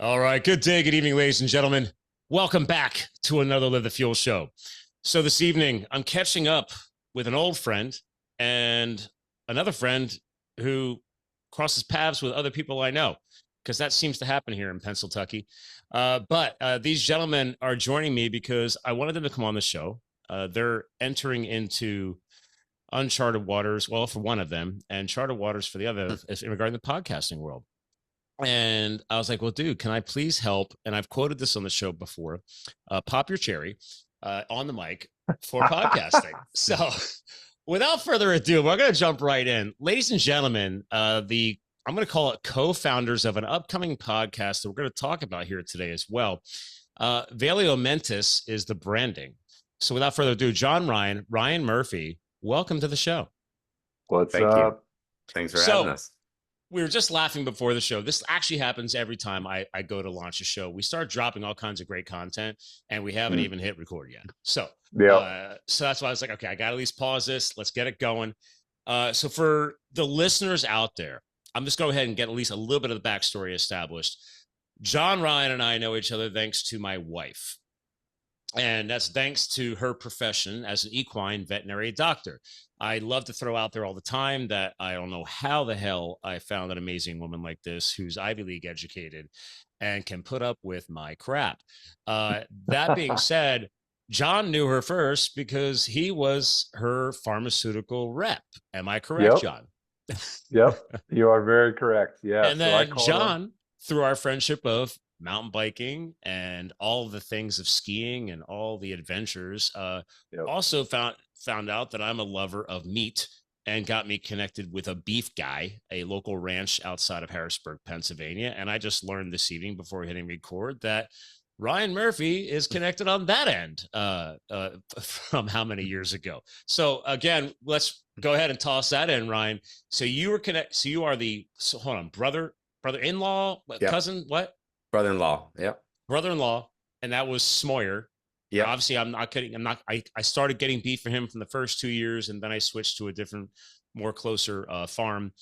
All right. Good day. Good evening, ladies and gentlemen. Welcome back to another Live the Fuel show. So this evening, I'm catching up with an old friend and another friend who crosses paths with other people I know, because that seems to happen here in Pennsylvania. But these gentlemen are joining me because I wanted them to come on the show. They're entering into uncharted waters, well, for one of them, and charted waters for the other regarding the podcasting world. And I was like, well, dude, can I please help? And I've quoted this on the show before. Pop your cherry on the mic for podcasting. So without further ado, we're going to jump right in. Ladies and gentlemen, I'm going to call it co-founders of an upcoming podcast that we're going to talk about here today as well. Valeo Mentis is the branding. So without further ado, Ryan Murphy, welcome to the show. What's up? Thanks for having us. We were just laughing before the show. This actually happens every time I go to launch a show. We start dropping all kinds of great content, and we haven't even hit record yet. So, so that's why I was like, okay, I got to at least pause this. Let's get it going. So for the listeners out there, I'm just going to go ahead and get at least a little bit of the backstory established. John Ryan and I know each other thanks to my wife. And that's thanks to her profession as an equine veterinary doctor. I love to throw out there all the time that I don't know how the hell I found an amazing woman like this who's Ivy League educated and can put up with my crap. That being said, John knew her first because he was her pharmaceutical rep. Am I correct, John? Yep, you are very correct. Yeah. And then John, through our friendship of mountain biking and all the things of skiing and all the adventures, also found out that I'm a lover of meat and got me connected with a beef guy, a local ranch outside of Harrisburg, Pennsylvania. And I just learned this evening before hitting record that Ryan Murphy is connected on that end from how many years ago. So again, let's go ahead and toss that in, Ryan. So you were So you are hold on, brother-in-law, cousin, what? Brother-in-law. Yep. Brother-in-law. And that was Smoyer. Yeah. Obviously I'm not kidding. I started getting beef for him from the first 2 years. And then I switched to a different, more closer farm.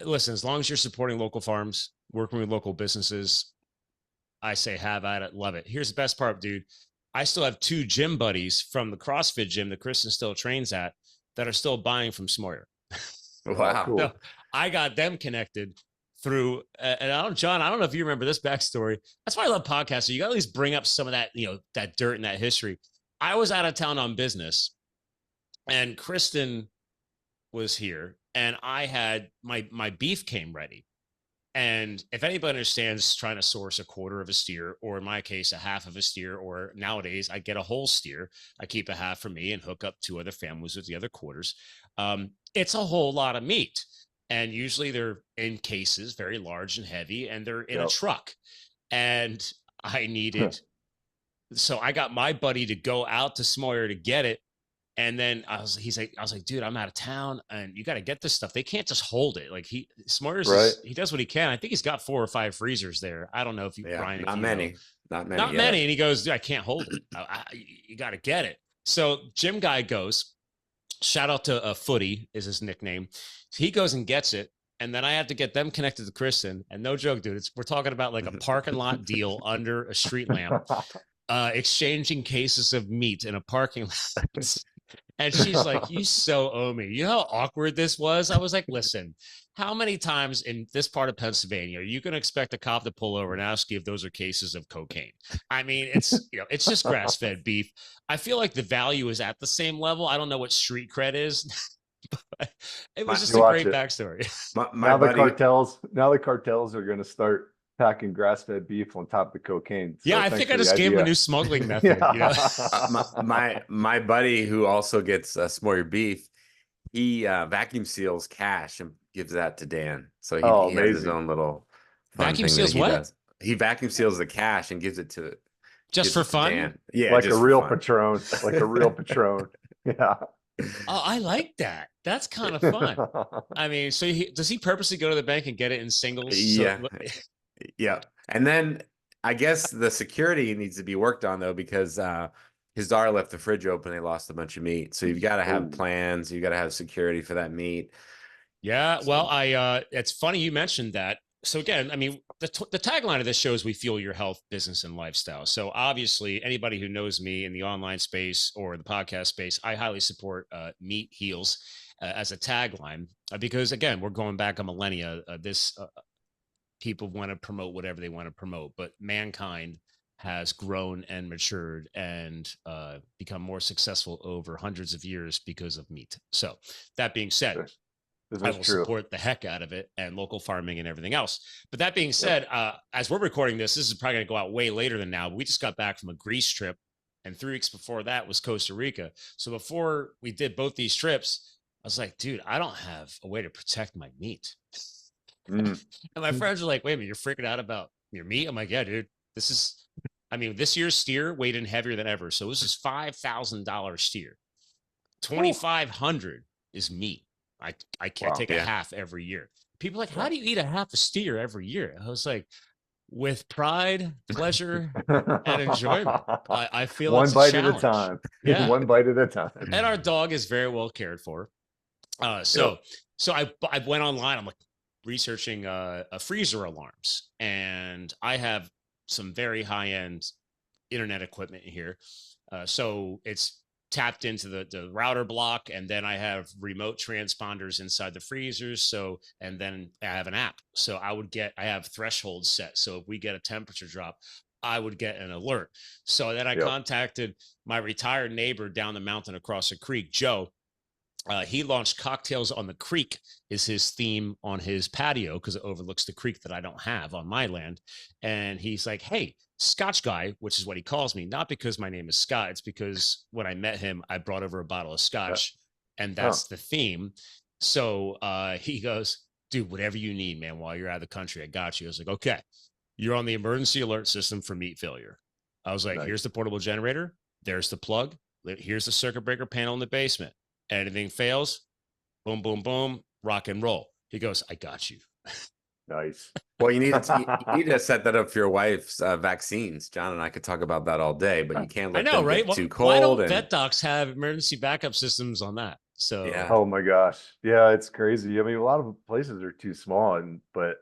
Listen, as long as you're supporting local farms, working with local businesses, I say have at it, love it. Here's the best part, dude. I still have 2 gym buddies from the CrossFit gym that Kristen still trains at that are still buying from Smoyer. Wow. Cool. So I got them connected through, and John, I don't know if you remember this backstory. That's why I love podcasts. So you got to at least bring up some of that, that dirt and that history. I was out of town on business and Kristen was here and I had my beef came ready. And if anybody understands trying to source a quarter of a steer, or in my case, a half of a steer, or nowadays I get a whole steer, I keep a half for me and hook up 2 other families with the other quarters. It's a whole lot of meat. And usually they're in cases, very large and heavy, and they're in a truck. And I needed, so I got my buddy to go out to Smoyer to get it. And then I was like, dude, I'm out of town and you got to get this stuff. They can't just hold it. Like Smoyer's, he does what he can. I think he's got 4 or 5 freezers there. I don't know if you, Brian, not many. Not many. And he goes, dude, I can't hold it. You got to get it. So Jim guy goes, shout out to Footy is his nickname. So he goes and gets it. And then I have to get them connected to Kristen. And no joke, dude, we're talking about like a parking lot deal under a street lamp, exchanging cases of meat in a parking lot. And she's like, you so owe me. You know how awkward this was? I was like, listen, how many times in this part of Pennsylvania are you going to expect a cop to pull over and ask you if those are cases of cocaine? I mean, it's just grass-fed beef. I feel like the value is at the same level. I don't know what street cred is. But it was just a great backstory. Now the cartels are going to start packing grass-fed beef on top of the cocaine. So yeah, I think I just gave him a new smuggling method. My buddy who also gets Smoyer beef, he vacuum seals cash and gives that to Dan. So he has his own little vacuum seals. What? He vacuum seals the cash and gives it to just for fun. Dan. Yeah, like a real Patron, like a real Patron. Yeah. Oh, I like that. That's kind of fun. I mean, so does he purposely go to the bank and get it in singles? Yeah. Yeah. And then I guess the security needs to be worked on, though, because his daughter left the fridge open. They lost a bunch of meat. So you've got to have plans. You got to have security for that meat. Yeah. Well, it's funny you mentioned that. so again, I mean, the tagline of this show is "We fuel your health, business, and lifestyle." So obviously, anybody who knows me in the online space or the podcast space, I highly support "Meat Heals" as a tagline because again, we're going back a millennia. This people want to promote whatever they want to promote, but mankind has grown and matured and become more successful over hundreds of years because of meat. So that being said, This I is will true. support the heck out of it and local farming and everything else. But that being said, as we're recording this is probably going to go out way later than now. We just got back from a Greece trip, and 3 weeks before that was Costa Rica. So before we did both these trips, I was like, dude, I don't have a way to protect my meat. Mm. And my friends are like, wait a minute, you're freaking out about your meat? I'm like, yeah, dude, this year's steer weighed in heavier than ever. So this is $5,000 steer. 2,500 is meat. I can't take a half every year. People are like, how do you eat a half a steer every year? I was like, with pride, pleasure, and enjoyment. I feel one it's a bite at a challenge. time. Yeah. One bite at a time. And our dog is very well cared for. So I went online. I'm like researching freezer alarms, and I have some very high end internet equipment here. So it's tapped into the router block, and then I have remote transponders inside the freezers. So, and then I have an app. So I have thresholds set. So if we get a temperature drop, I would get an alert. So then I contacted my retired neighbor down the mountain across the creek, Joe. He launched Cocktails on the Creek is his theme on his patio because it overlooks the creek that I don't have on my land. And he's like, hey, Scotch guy, which is what he calls me, not because my name is Scott. It's because when I met him, I brought over a bottle of Scotch and that's the theme. So he goes, dude, whatever you need, man, while you're out of the country, I got you. I was like, okay, you're on the emergency alert system for meat failure. I was like, here's the portable generator. There's the plug. Here's the circuit breaker panel in the basement. Anything fails, boom, boom, boom, rock and roll. He goes, I got you. Nice. Well, you need to set that up for your wife's vaccines. John and I could talk about that all day, but you can't let them get too cold. Why don't vet docs have emergency backup systems on that? So oh my gosh, yeah, it's crazy. I mean, a lot of places are too small, but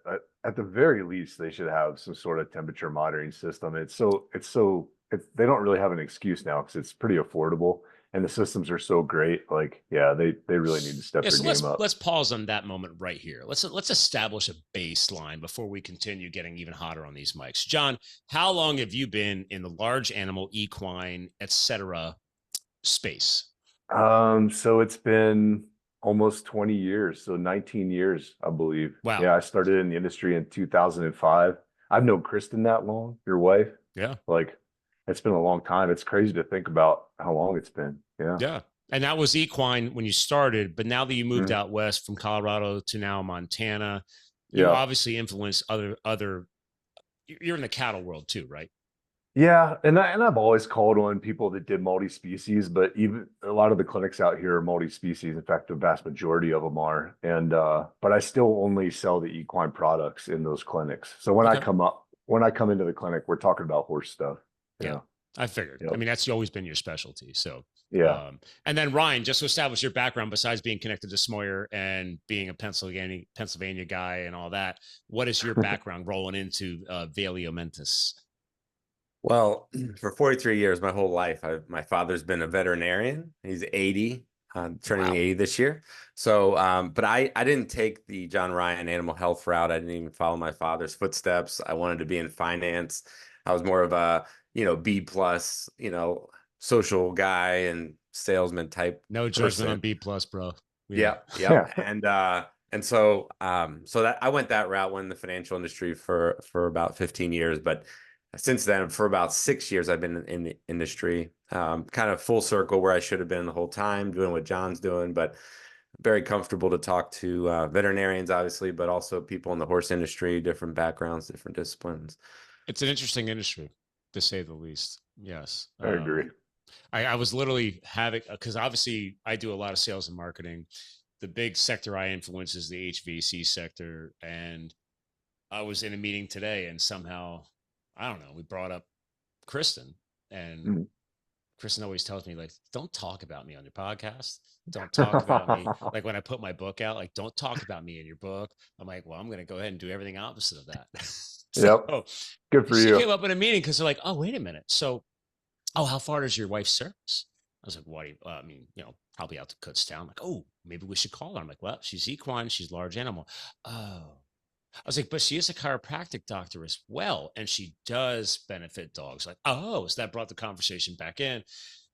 at the very least, they should have some sort of temperature monitoring system. They don't really have an excuse now because it's pretty affordable. And the systems are so great. Like, yeah, they really need to step their game up. Let's pause on that moment right here. Let's establish a baseline before we continue getting even hotter on these mics. John, how long have you been in the large animal, equine, etc. space? So it's been almost 20 years. So 19 years, I believe. Wow. Yeah, I started in the industry in 2005. I've known Kristen that long, your wife. Yeah. Like, it's been a long time. It's crazy to think about how long it's been. Yeah. Yeah. And that was equine when you started, but now that you moved out west from Colorado to now Montana, you obviously influence other, you're in the cattle world too, right? Yeah. And I've always called on people that did multi-species, but even a lot of the clinics out here are multi-species. In fact, the vast majority of them are. And, but I still only sell the equine products in those clinics. So when I come into the clinic, we're talking about horse stuff. Yeah, I figured. I mean, that's always been your specialty. So, and then Ryan, just to establish your background, besides being connected to Smoyer and being a Pennsylvania guy and all that, what is your background rolling into Valeo Mentis? Well, for 43 years, my whole life, my father's been a veterinarian. He's 80, turning 80 this year. So, but I didn't take the John Ryan animal health route. I didn't even follow my father's footsteps. I wanted to be in finance. I was more of a B plus, social guy and salesman type. No judgment on B plus, bro. Yeah. And so that I went that route, went in the financial industry for about 15 years. But since then, for about 6 years, I've been in the industry, kind of full circle where I should have been the whole time, doing what John's doing, but very comfortable to talk to veterinarians, obviously, but also people in the horse industry, different backgrounds, different disciplines. It's an interesting industry, to say the least. Yes. I agree. I was literally because obviously I do a lot of sales and marketing. The big sector I influence is the HVAC sector. And I was in a meeting today and somehow, I don't know, we brought up Kristen and Kristen always tells me, like, don't talk about me on your podcast. Don't talk about me. Like when I put my book out, like, don't talk about me in your book. I'm like, well, I'm going to go ahead and do everything opposite of that. Yep. Good for she you. came up in a meeting because they're like, oh, wait a minute. So, oh, how far does your wife service? I was like, what do you, I mean, probably out to Kutztown. I'm like, oh, maybe we should call her. I'm like, well, she's equine. She's large animal. Oh, I was like, but she is a chiropractic doctor as well. And she does benefit dogs. Like, oh, so that brought the conversation back in.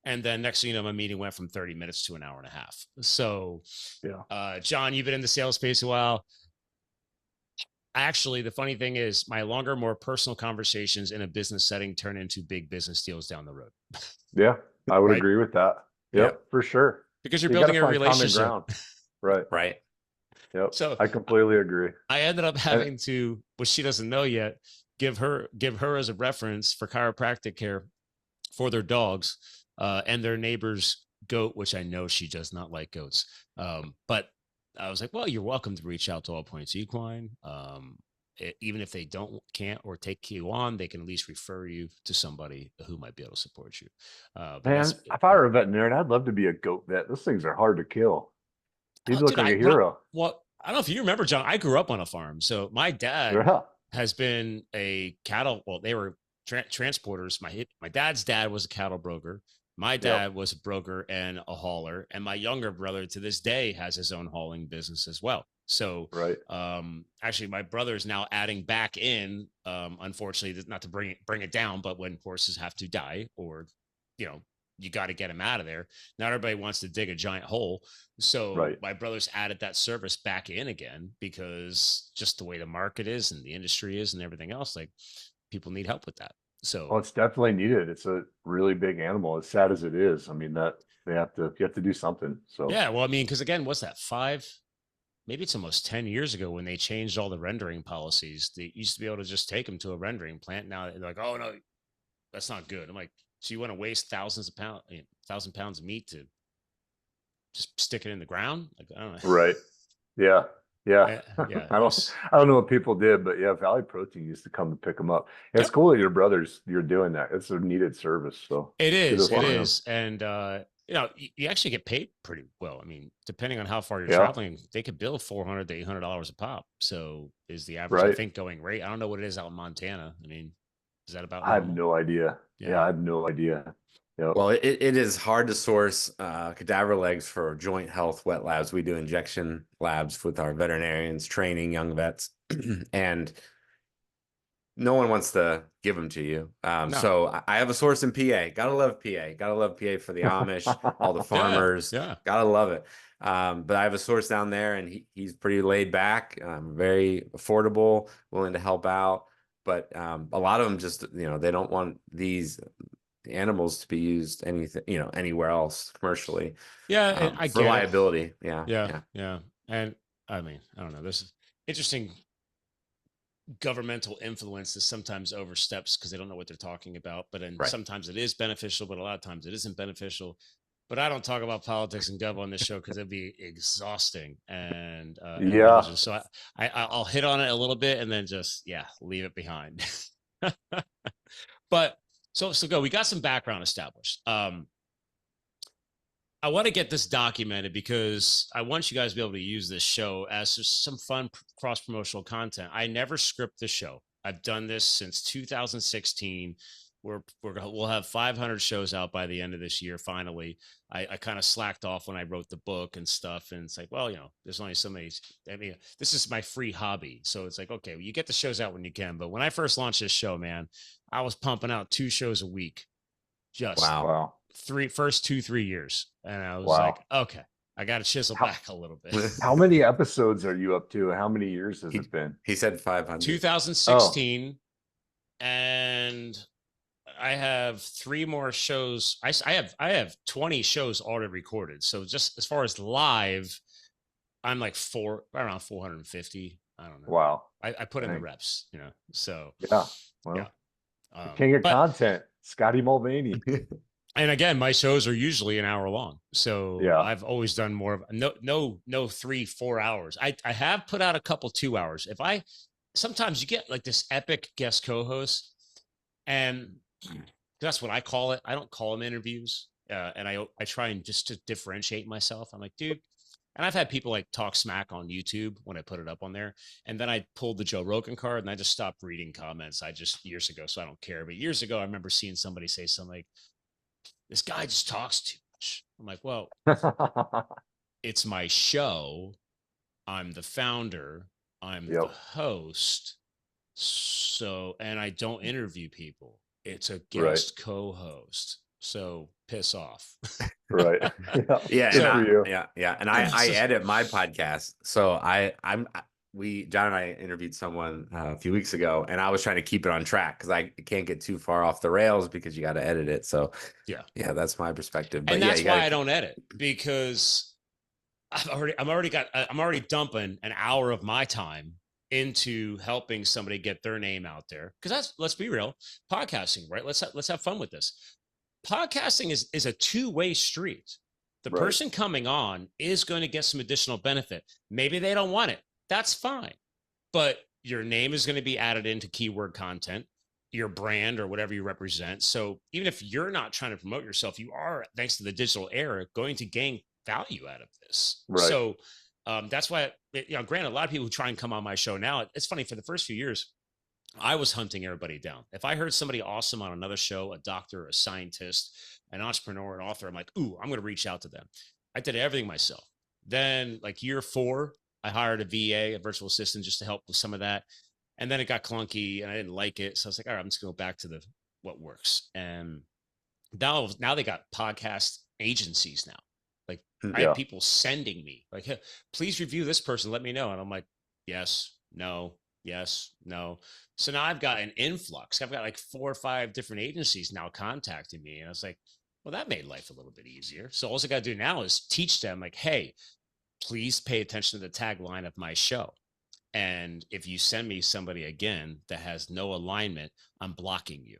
And then next thing you know, my meeting went from 30 minutes to an hour and a half. So, John, you've been in the sales space a while. Actually, the funny thing is my longer, more personal conversations in a business setting turn into big business deals down the road. Yeah, I would Right? agree with that. Yep, for sure. Because you're You building gotta a find common relationship. ground. Right. Right. Yep. So I completely agree. I ended up having to, which she doesn't know yet, give her as a reference for chiropractic care for their dogs and their neighbor's goat, which I know she does not like goats. But I was like, well, you're welcome to reach out to All Points Equine. Even if they can't or take you on, they can at least refer you to somebody who might be able to support you. Man, if I were a veterinarian, I'd love to be a goat vet. Those things are hard to kill. You'd look like a hero. Well, I don't know if you remember, John, I grew up on a farm. So my dad has been a cattle. Well, they were transporters. My dad's dad was a cattle broker. My dad was a broker and a hauler. And my younger brother to this day has his own hauling business as well. So, actually my brother is now adding back in, unfortunately, not to bring it down, but when horses have to die or, you got to get them out of there. Not everybody wants to dig a giant hole. So my brother's added that service back in again, because just the way the market is and the industry is and everything else, like people need help with that. So well, it's definitely needed. It's a really big animal, as sad as it is. I mean, that you have to do something. So yeah, well, I mean, because again, what's that, maybe it's almost 10 years ago when they changed all the rendering policies. They used to be able to just take them to a rendering plant. Now they're like, oh no, that's not good. I'm like, so you want to waste 1,000 pounds of meat to just stick it in the ground? Like, I don't know. Right. Yeah. Yeah. Yeah. I don't know what people did, but yeah, Valley Protein used to come to pick them up. It's cool that you're doing that. It's a needed service. So it is. And, you actually get paid pretty well. I mean, depending on how far you're traveling, they could bill $400 to $800 a pop. So is the average, I think, going rate. I don't know what it is out in Montana. I mean, is that about? I have no idea. Yeah, I have no idea. Yep. Well, it is hard to source cadaver legs for joint health wet labs. We do injection labs with our veterinarians training young vets, and no one wants to give them to you. No. So I have a source in PA. Gotta love PA. Gotta love PA for the Amish, all the farmers. Yeah. Gotta love it. But I have a source down there, and he's pretty laid back, very affordable, willing to help out. But a lot of them just, they don't want these animals to be used anywhere else commercially. Yeah, I for liability. Yeah. And I mean, I don't know. There's interesting governmental influence that sometimes oversteps because they don't know what they're talking about. But sometimes it is beneficial, but a lot of times it isn't beneficial. But I don't talk about politics and gov on this show because it'd be exhausting. And so I'll hit on it a little bit and then just leave it behind. But so go. We got some background established. I want to get this documented because I want you guys to be able to use this show as some fun cross-promotional content. I never script the show. I've done this since 2016. We'll have 500 shows out by the end of this year. Finally, I kind of slacked off when I wrote the book and stuff. And it's like, well, there's only so many. I mean, this is my free hobby. So it's like, okay, well, you get the shows out when you can. But when I first launched this show, man, I was pumping out 2 shows a week. Just wow. First 2-3 years. And I was like, okay, I got to chisel back a little bit. How many episodes are you up to? How many years has it been? He said 500. 2016. And I have 3 more shows. I have 20 shows already recorded. So just as far as live, I'm like around 450. I don't know. Wow. I put in the reps, so. Yeah. Well, king of content, Scotty Mulvaney. And again, my shows are usually an hour long. So I've always done more of no 3-4 hours. I have put out a couple 2 hours. Sometimes you get like this epic guest co-host and that's what I call it. I don't call them interviews. And I try and just to differentiate myself. I'm like, dude, and I've had people like talk smack on YouTube when I put it up on there. And then I pulled the Joe Rogan card and I just stopped reading comments. I just years ago, so I don't care. But years ago, I remember seeing somebody say something like, this guy just talks too much. I'm like, well, it's my show. I'm the founder. I'm the host. So, and I don't interview people. It's a guest co-host. So piss off. Right. Yeah. So- And I edit my podcast. So John and I interviewed someone a few weeks ago, and I was trying to keep it on track because I can't get too far off the rails because you got to edit it. So yeah, that's my perspective. But and that's yeah, why I don't edit, because I'm already dumping an hour of my time into helping somebody get their name out there. Because let's be real, podcasting, right? Let's have fun with this. Podcasting is a two-way street. The person coming on is going to get some additional benefit. Maybe they don't want it. That's fine. But your name is going to be added into keyword content, your brand or whatever you represent. So even if you're not trying to promote yourself, you are, thanks to the digital era, going to gain value out of this. Right. So that's why, granted, a lot of people who try and come on my show now, it's funny, for the first few years, I was hunting everybody down. If I heard somebody awesome on another show, a doctor, a scientist, an entrepreneur, an author, I'm like, ooh, I'm going to reach out to them. I did everything myself. Then like year 4, I hired a VA, a virtual assistant, just to help with some of that. And then it got clunky and I didn't like it. So I was like, all right, I'm just going to go back to what works. And now they got podcast agencies now. Like I have people sending me like, hey, please review this person. Let me know. And I'm like, yes, no. Yes, no. So now I've got an influx. I've got like 4 or 5 different agencies now contacting me. And I was like, well, that made life a little bit easier. So all I got to do now is teach them like, hey, please pay attention to the tagline of my show. And if you send me somebody again that has no alignment, I'm blocking you.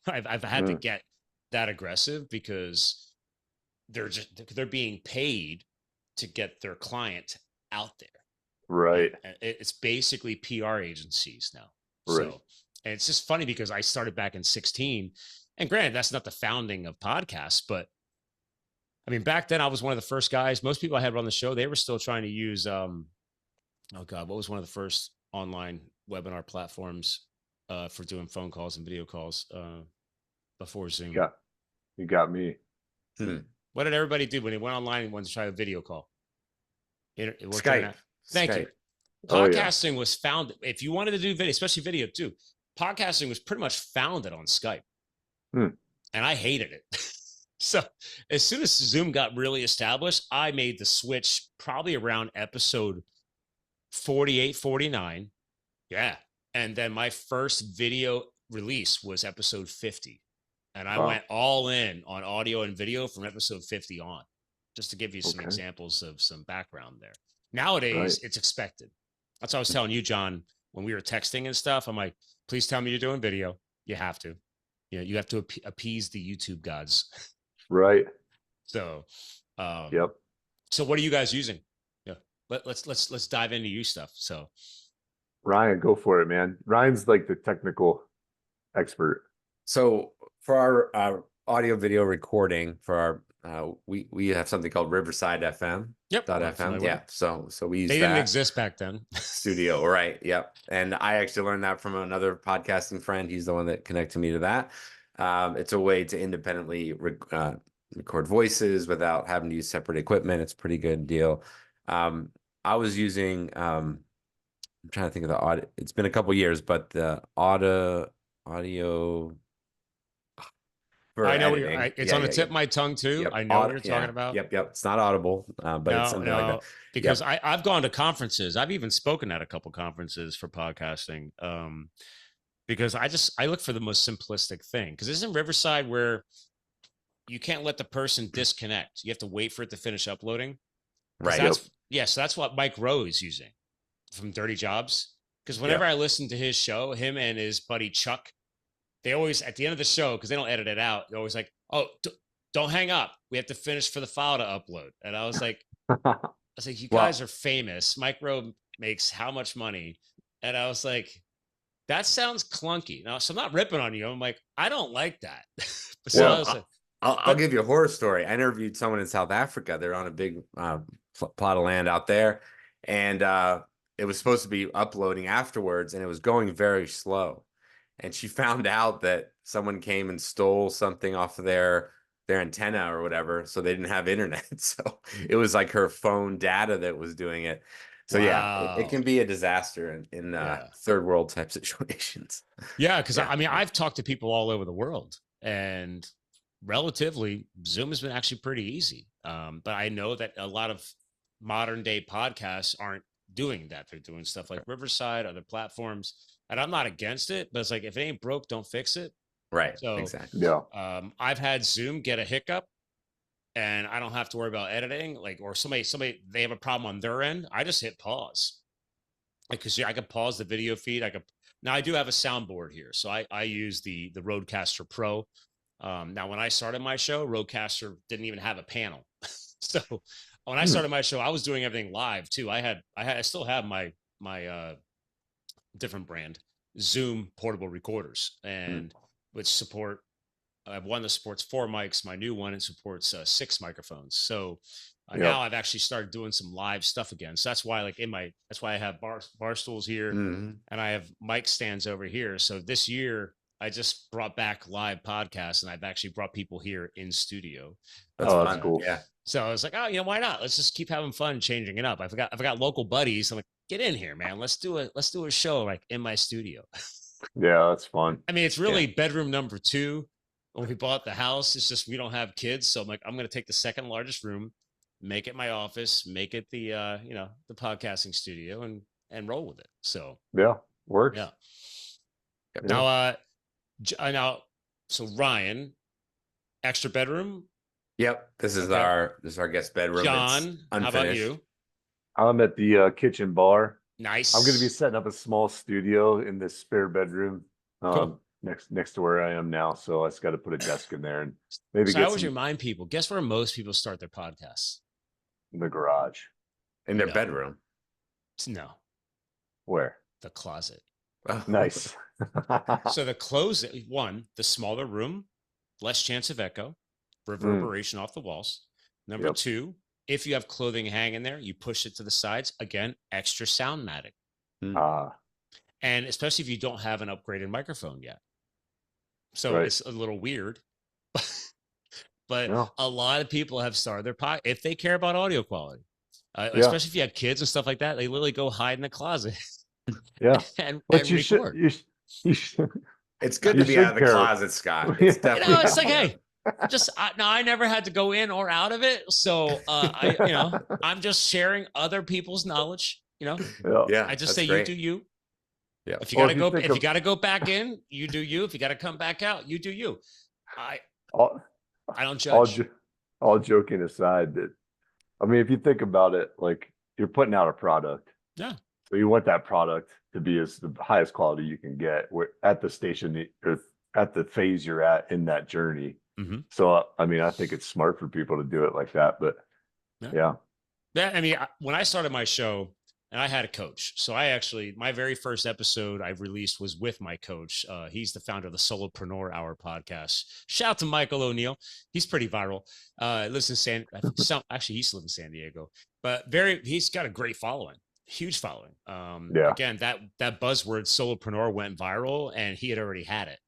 I've had to get that aggressive because they're being paid to get their client out there. Right. It's basically PR agencies now. Right. So, and it's just funny because I started back in 2016, and granted, that's not the founding of podcasts, but I mean, back then I was one of the first guys. Most people I had on the show, they were still trying to use, oh God, what was one of the first online webinar platforms for doing phone calls and video calls before Zoom? You got me. What did everybody do when they went online and wanted to try a video call? It worked Skype. out. Thank you. Oh, yeah. Podcasting was founded, if you wanted to do video, especially video too, podcasting was pretty much founded on Skype. And I hated it. So as soon as Zoom got really established, I made the switch probably around episode 48, 49. Yeah. And then my first video release was episode 50. And I went all in on audio and video from episode 50 on, just to give you some examples of some background there. Nowadays, it's expected. That's what I was telling you, John, when we were texting and stuff. I'm like, please tell me you're doing video. You have to. You have to appease the YouTube gods. Right. So, Yep. So what are you guys using? Yeah. Let's dive into you stuff. So, Ryan, go for it, man. Ryan's like the technical expert. So for our audio video recording for our we have something called Riverside FM. .fm. Yeah. So we use they that. didn't exist back then. Studio, right? Yep. And I actually learned that from another podcasting friend. He's the one that connected me to that. It's a way to independently record voices without having to use separate equipment. It's a pretty good deal. I was using I'm trying to think of the audio. It's been a couple years, but the audio. I know it's on the tip of my tongue too. Yep. I know what you're talking about. Yep. It's not audible, but it's something like that. Because I've gone to conferences. I've even spoken at a couple conferences for podcasting. Because I look for the most simplistic thing. Because isn't Riverside where you can't let the person disconnect? You have to wait for it to finish uploading. Right. So that's what Mike Rowe is using from Dirty Jobs. Because whenever I listen to his show, him and his buddy Chuck, they always, at the end of the show, because they don't edit it out, they're always like, oh, don't hang up. We have to finish for the file to upload. And I was like, you guys are famous. Mike Rowe makes how much money? And I was like, that sounds clunky. Now, so I'm not ripping on you. I'm like, I don't like that. So Yeah. I was like, I'll give you a horror story. I interviewed someone in South Africa. They're on a big plot of land out there, and it was supposed to be uploading afterwards, and it was going very slow. And she found out that someone came and stole something off of their antenna or whatever, so they didn't have internet. So it was like her phone data that was doing it. So yeah, it wow. can be a disaster in Yeah. third world type situations. Yeah, because Yeah. I mean, I've talked to people all over the world, and relatively, Zoom has been actually pretty easy. But I know that a lot of modern day podcasts aren't doing that. They're doing stuff like Riverside, other platforms, and I'm not against it, but it's like if it ain't broke, don't fix it. Right. So, Exactly. Yeah. I've had Zoom get a hiccup, and I don't have to worry about editing. Like, or somebody they have a problem on their end. I just hit pause. Like, because I could pause the video feed. Now I do have a soundboard here, so I use the Rodecaster Pro. Now, when I started my show, Rodecaster didn't even have a panel. So when I started my show, I was doing everything live too. I still have my different brand Zoom portable recorders, and which support. I have one that supports 4 mics. My new one, it supports 6 microphones. So now I've actually started doing some live stuff again. So that's why, like that's why I have bar stools here, and I have mic stands over here. So this year I just brought back live podcasts, and I've actually brought people here in studio. That's cool. Yeah. So I was like, oh, why not? Let's just keep having fun, changing it up. I've got local buddies. I'm like, get in here, man. Let's do a show like in my studio. Yeah, that's fun. I mean, it's really bedroom number 2. When we bought the house, it's just we don't have kids, so I'm like, I'm going to take the second largest room, make it my office, make it the the podcasting studio, and roll with it. So yeah, works. Yeah. Yeah. Now, so Ryan, extra bedroom. Yep. This is our guest bedroom. John, how about you? I'm at the kitchen bar. Nice. I'm going to be setting up a small studio in this spare bedroom. Cool. Next to where I am now, so I just got to put a desk in there and maybe So I get always some remind people. Guess where most people start their podcasts? in the garage. In their No. bedroom. No, Where? the closet. Oh. Nice. So the smaller room, less chance of echo, reverberation off the walls. Number 2, if you have clothing hanging there, you push it to the sides. Again, extra sound matting. And especially if you don't have an upgraded microphone yet. So it's a little weird. But a lot of people have started their podcast if they care about audio quality. Especially if you have kids and stuff like that, they literally go hide in the closet. Yeah. and you record. You should. It's good to be out of the closet, Scott. It's definitely it's like, hey, I never had to go in or out of it. So I'm just sharing other people's knowledge. Yeah. I just say great. you do you. Yeah. If you gotta go back in, you do you. If you gotta come back out, you do you. I don't judge. All joking aside, that I mean, if you think about it, like you're putting out a product. Yeah. So you want that product to be the highest quality you can get. We're at the station or at the phase you're at in that journey. So I mean, I think it's smart for people to do it like that. But yeah. I mean, when I started my show, and I had a coach. So my very first episode I released was with my coach. He's the founder of the Solopreneur Hour podcast. Shout out to Michael O'Neill. He's pretty viral. Lives in actually, he used to live in San Diego, but he's got a great following, huge following. Again, that buzzword solopreneur went viral, and he had already had it.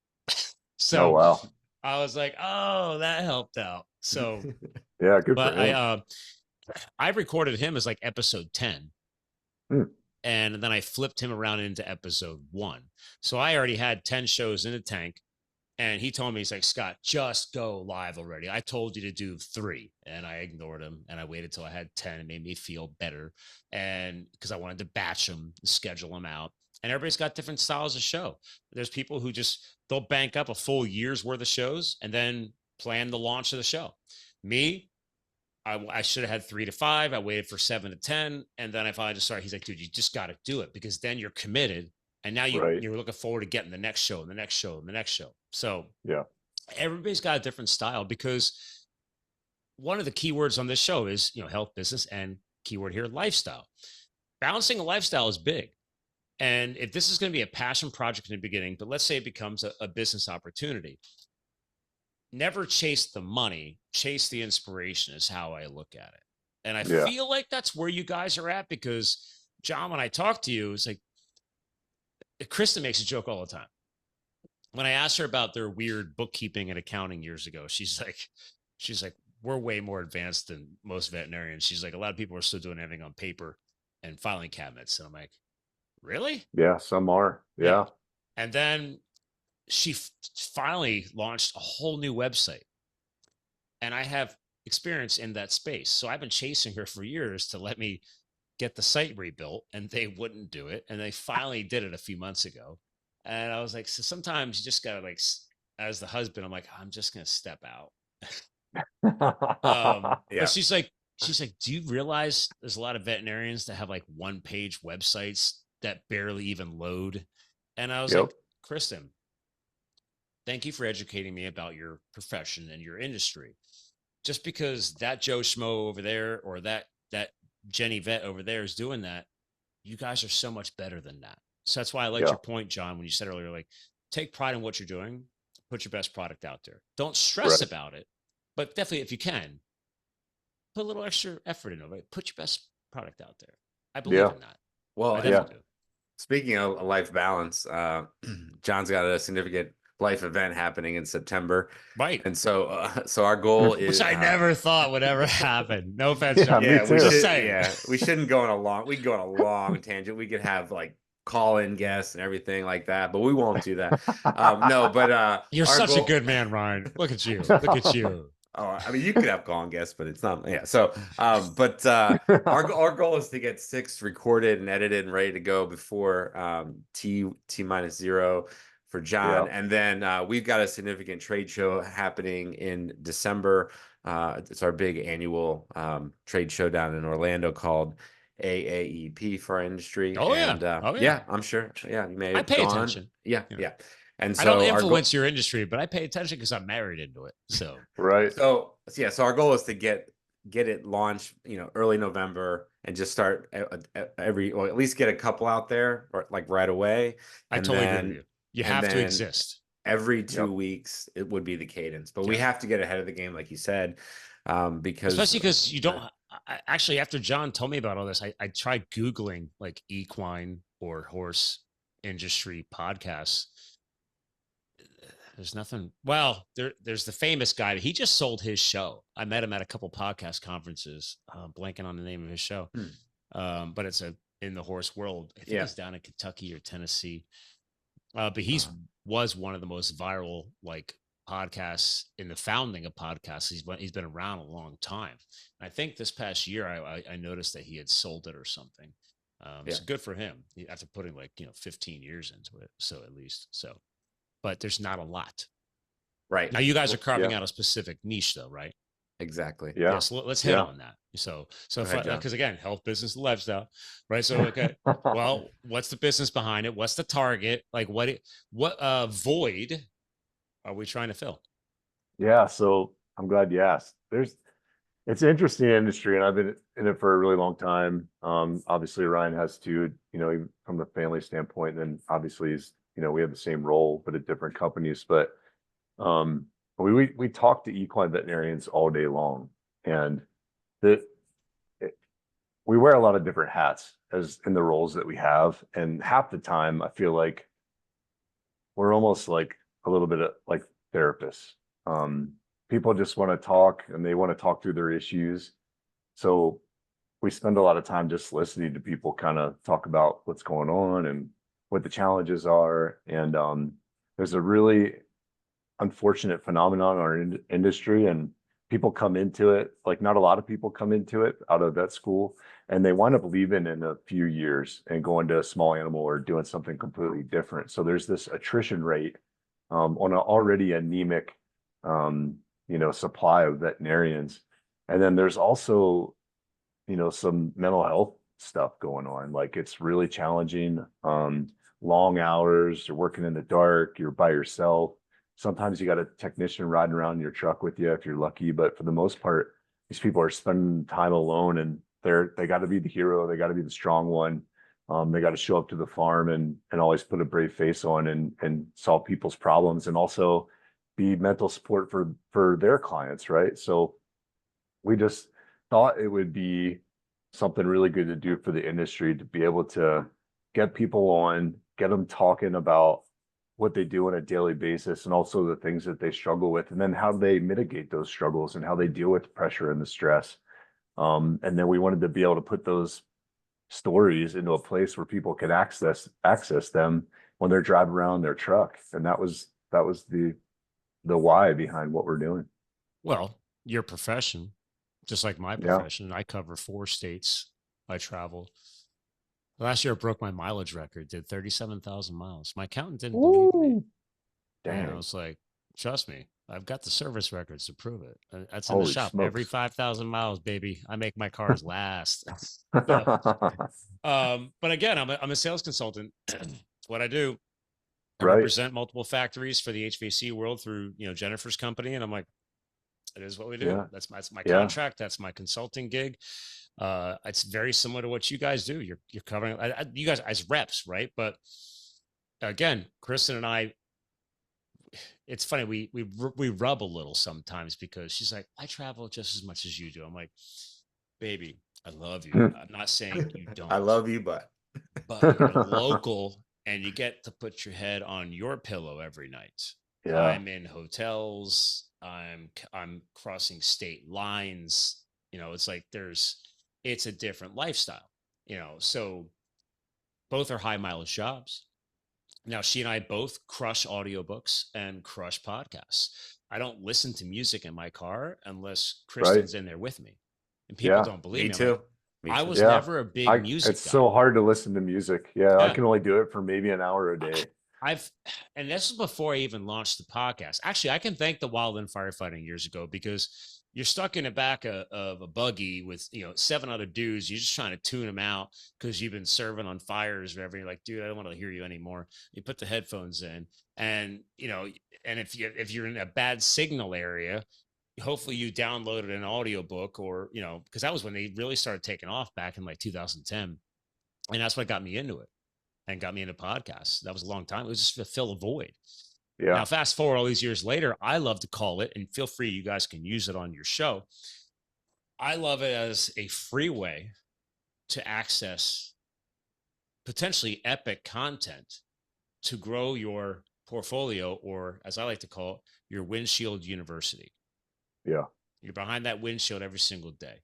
So wow. I was like, oh, that helped out. So yeah, good for him. I recorded him as like episode 10. And then I flipped him around into episode 1. So I already had 10 shows in the tank. And he told me, he's like, Scott, just go live already. I told you to do 3. And I ignored him. And I waited till I had 10. It made me feel better. And because I wanted to batch them, schedule them out. And everybody's got different styles of show. There's people who they'll bank up a full year's worth of shows and then plan the launch of the show. Me, I should have had 3 to 5. I waited for 7 to 10. And then I finally just started. He's like, dude, you just got to do it, because then you're committed. And now you're looking forward to getting the next show and the next show and the next show. So everybody's got a different style, because one of the keywords on this show is, health, business, and keyword here, lifestyle. Balancing a lifestyle is big. And if this is going to be a passion project in the beginning, but let's say it becomes a business opportunity, never chase the money, chase the inspiration is how I look at it. And I Yeah. feel like that's where you guys are at, because John, when I talk to you, it's like, Kristen makes a joke all the time. When I asked her about their weird bookkeeping and accounting years ago, she's like, we're way more advanced than most veterinarians. She's like, a lot of people are still doing everything on paper and filing cabinets. And I'm like, really? Yeah, some are. Yeah. And then she finally launched a whole new website. And I have experience in that space. So I've been chasing her for years to let me get the site rebuilt, and they wouldn't do it. And they finally did it a few months ago. And I was like, so sometimes you just gotta, like, as the husband, I'm like, I'm just gonna step out. Yeah. But she's like, do you realize there's a lot of veterinarians that have like 1-page websites that barely even load? And I was like, Kristen, thank you for educating me about your profession and your industry. Just because that Joe Schmo over there or that Jenny Vet over there is doing that, you guys are so much better than that. So that's why I liked your point, John, when you said earlier, like, take pride in what you're doing, put your best product out there. Don't stress about it, but definitely, if you can, put a little extra effort into it. Put your best product out there. I believe in that. Well, I definitely do. Speaking of life balance, John's got a significant life event happening in September. Right. And so our goal is, which I never thought would ever happen. No offense, John. Me too. We shouldn't go on a long, we can go on a long tangent. We could have like call-in guests and everything like that, but we won't do that. No, but you're such a good man, Ryan. Look at you. Look at you. Oh, I mean, you could have call-in guests, but it's not. Yeah. So, but our goal is to get 6 recorded and edited and ready to go before T-0 for John. And then we've got a significant trade show happening in December. It's our big annual trade show down in Orlando called AAEP for our industry. Oh, and, yeah. Yeah, I'm sure. Yeah, you may have I pay attention. Yeah. And so I don't influence your industry, but I pay attention because I'm married into it. So So our goal is to get it launched, early November, and just start or at least get a couple out there, or like right away. I totally agree with you. You have to exist. Every 2 weeks, it would be the cadence, but we have to get ahead of the game, like you said, because especially because you don't. Actually, after John told me about all this, I tried Googling like equine or horse industry podcasts. There's nothing. Well, there's the famous guy. He just sold his show. I met him at a couple podcast conferences. Blanking on the name of his show, but it's in the horse world. I think he's down in Kentucky or Tennessee. But was one of the most viral like podcasts in the founding of podcasts. He's been around a long time. And I think this past year I noticed that he had sold it or something. So good for him after putting 15 years into it. So at least but there's not a lot. Right. Now you guys are carving out a specific niche though, right? Exactly. Yeah. So let's hit on that. So because again, health, business, lifestyle, right? So okay, well, what's the business behind it? What's the target? Like what void are we trying to fill? Yeah. So I'm glad you asked. It's an interesting industry, and I've been in it for a really long time. Obviously Ryan has too, from the family standpoint, and then obviously he's, we have the same role, but at different companies. But we talk to equine veterinarians all day long, and we wear a lot of different hats as in the roles that we have. And half the time I feel like we're almost like a little bit of like therapists. People just want to talk, and they want to talk through their issues. So we spend a lot of time just listening to people kind of talk about what's going on and what the challenges are. And there's a really unfortunate phenomenon in our industry, and people come into it, like not a lot of people come into it out of vet school, and they wind up leaving in a few years and going to a small animal or doing something completely different. So there's this attrition rate on an already anemic supply of veterinarians. And then there's also some mental health stuff going on. Like it's really challenging. Long hours, you're working in the dark, you're by yourself. Sometimes you got a technician riding around in your truck with you if you're lucky, but for the most part, these people are spending time alone, and they got to be the hero, they got to be the strong one. They got to show up to the farm and always put a brave face on and solve people's problems, and also be mental support for their clients, right? So we just thought it would be something really good to do for the industry, to be able to get people on, get them talking about what they do on a daily basis, and also the things that they struggle with, and then how they mitigate those struggles and how they deal with the pressure and the stress. And then we wanted to be able to put those stories into a place where people can access them when they're driving around their truck. And that was the why behind what we're doing. Well, your profession, just like my Yeah. profession, I cover 4 states. I travel. Last year, I broke my mileage record, did 37,000 miles. My accountant didn't believe me. Woo! And I Dang. was like, trust me, I've got the service records to prove it. That's in the Holy shop. Every smokes. 5,000 miles, baby, I make my cars last. So, but again, I'm a sales consultant. It's what I do. I Right. represent multiple factories for the HVAC world through, Jennifer's company. And I'm like, it is what we do. Yeah. That's my Yeah. contract. That's my consulting gig. It's very similar to what you guys do. You're covering you guys as reps, right? But again, Kristen and I, it's funny. We rub a little sometimes because she's like, I travel just as much as you do. I'm like, baby, I love you. I'm not saying you don't. I love you, but you're local and you get to put your head on your pillow every night. Yeah. I'm in hotels. I'm crossing state lines. It's like it's a different lifestyle. So both are high mileage jobs. Now, she and I both crush audiobooks and crush podcasts. I don't listen to music in my car unless Kristen's in there with me. And people don't believe me. Me too. I was never a big music It's guy. so hard to listen to music. Yeah, I can only do it for maybe an hour a day. And this is before I even launched the podcast. Actually, I can thank the Wildland Firefighting years ago, because you're stuck in the back of a buggy with 7 other dudes. You're just trying to tune them out because you've been serving on fires or whatever. You're like, dude, I don't want to hear you anymore. You put the headphones in, and and if you're in a bad signal area, hopefully you downloaded an audiobook, or because that was when they really started taking off back in like 2010, and that's what got me into it and got me into podcasts. That was a long time. It was just to fill a void. Yeah. Now, fast forward all these years later, I love to call it, and feel free, you guys can use it on your show. I love it as a free way to access potentially epic content to grow your portfolio, or as I like to call it, your windshield university. Yeah. You're behind that windshield every single day.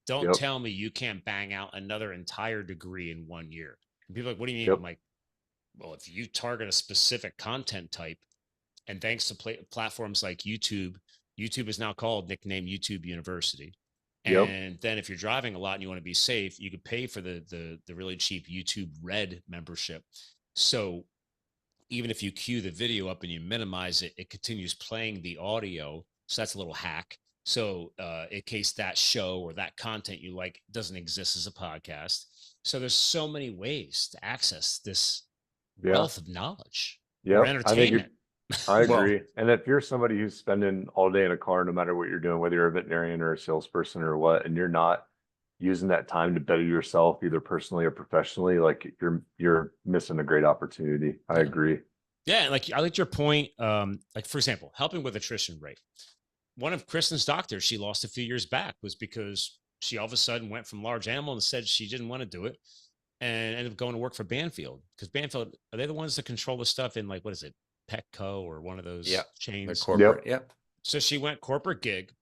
Don't tell me you can't bang out another entire degree in 1 year. And people are like, what do you mean? I'm like, well, if you target a specific content type, and thanks to platforms like YouTube is now called, nicknamed YouTube University. And then if you're driving a lot and you want to be safe, you could pay for the really cheap YouTube Red membership. So even if you queue the video up and you minimize it, it continues playing the audio. So that's a little hack. So in case that show or that content you like doesn't exist as a podcast. So there's so many ways to access this wealth of knowledge or entertainment. I agree. And if you're somebody who's spending all day in a car, no matter what you're doing, whether you're a veterinarian or a salesperson or what, and you're not using that time to better yourself, either personally or professionally, like you're missing a great opportunity. I agree. Yeah. Like, I liked your point. Like, for example, helping with attrition rate. One of Kristen's doctors she lost a few years back was because she all of a sudden went from large animal and said she didn't want to do it, and ended up going to work for Banfield, because Banfield, are they the ones that control the stuff in, like, what is it, Petco or one of those chains? Corporate. So she went corporate gig,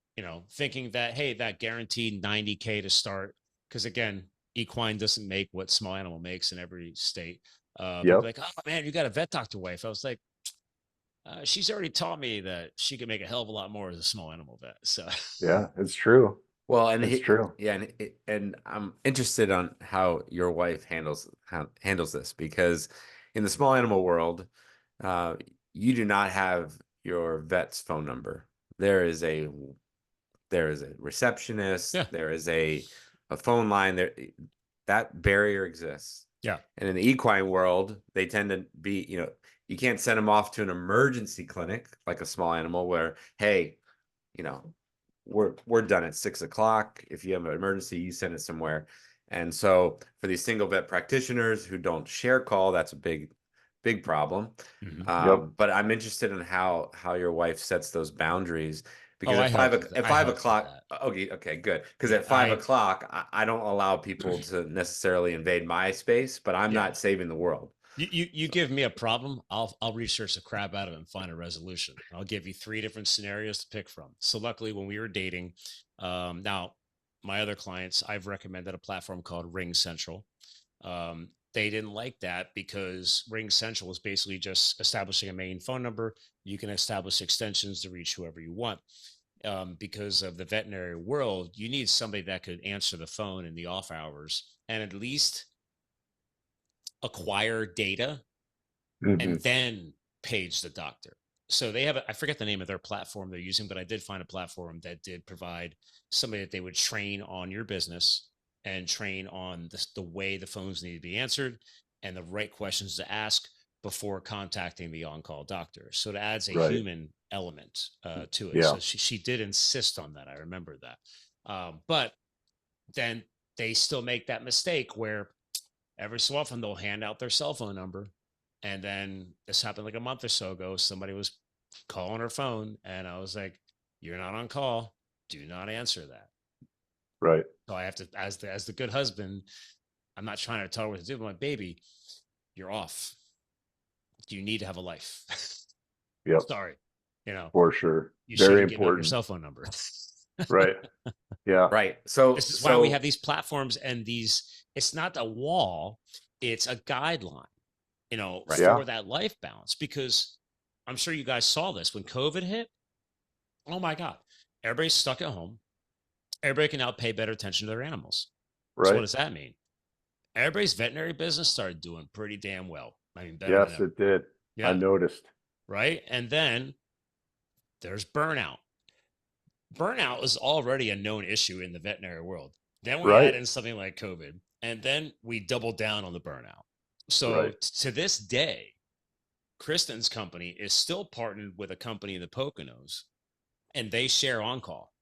thinking that, hey, that guaranteed $90K to start. Because again, equine doesn't make what small animal makes in every state. People like, oh man, you got a vet doctor wife. I was like, she's already taught me that she can make a hell of a lot more as a small animal vet. So yeah, it's true. Well, and it's true. Yeah, and I'm interested on how your wife handles this, because in the small animal world, you do not have your vet's phone number. There is a receptionist. Yeah. There is a phone line. There, that barrier exists. Yeah. And in the equine world, they tend to be, you can't send them off to an emergency clinic like a small animal where, hey, we're done at 6 o'clock. If you have an emergency, you send it somewhere. And so for these single vet practitioners who don't share call, that's a big problem. But I'm interested in how your wife sets those boundaries, because at 5 o'clock, okay, good. Because at 5 o'clock, I don't allow people to necessarily invade my space, but I'm not saving the world. You give me a problem, I'll research the crap out of it and find a resolution. I'll give you 3 different scenarios to pick from. So luckily, when we were dating, now my other clients, I've recommended a platform called Ring Central. They didn't like that because Ring Central is basically just establishing a main phone number. You can establish extensions to reach whoever you want. Because of the veterinary world, you need somebody that could answer the phone in the off hours and at least acquire data and then page the doctor. So they have, I forget the name of their platform they're using, but I did find a platform that did provide somebody that they would train on your business and train on the way the phones need to be answered and the right questions to ask before contacting the on-call doctor. So it adds a human element to it. So she did insist on that. I remember that. But then they still make that mistake where every so often they'll hand out their cell phone number. And then this happened like a month or so ago. Somebody was calling her phone and I was like, "You're not on call. Do not answer that." Right. So I have to, as the good husband, I'm not trying to tell her what to do, but my baby, you're off. You need to have a life. Yep. Sorry. For sure. You Very important. Your important. cell phone number. Right. Yeah. Right. So this is why we have these platforms and it's not a wall, it's a guideline, for that life balance, because I'm sure you guys saw this when COVID hit. Oh my God. Everybody's stuck at home. Everybody can now pay better attention to their animals. Right. So what does that mean? Everybody's veterinary business started doing pretty damn well. I mean, better yes, it did. Yeah. I noticed. Right. And then there's burnout. Burnout is already a known issue in the veterinary world. Then we add in something like COVID, and then we double down on the burnout. So to this day, Kristen's company is still partnered with a company in the Poconos, and they share on-call.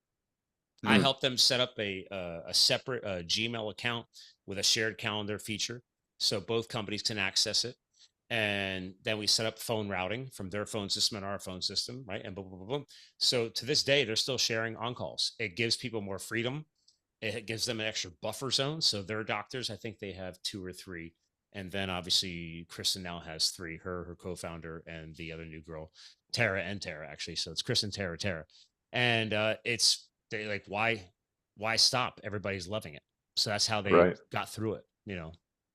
I help them set up a separate Gmail account with a shared calendar feature, so both companies can access it. And then we set up phone routing from their phone system and our phone system, right? And boom, boom, boom, boom. So to this day, they're still sharing on-calls. It gives people more freedom. It gives them an extra buffer zone. So their doctors, I think they have 2 or 3. And then obviously Kristen now has 3, her co-founder, and the other new girl, Tara, actually. So it's Kristen, Tara. And they like, why stop? Everybody's loving it. So that's how they got through it.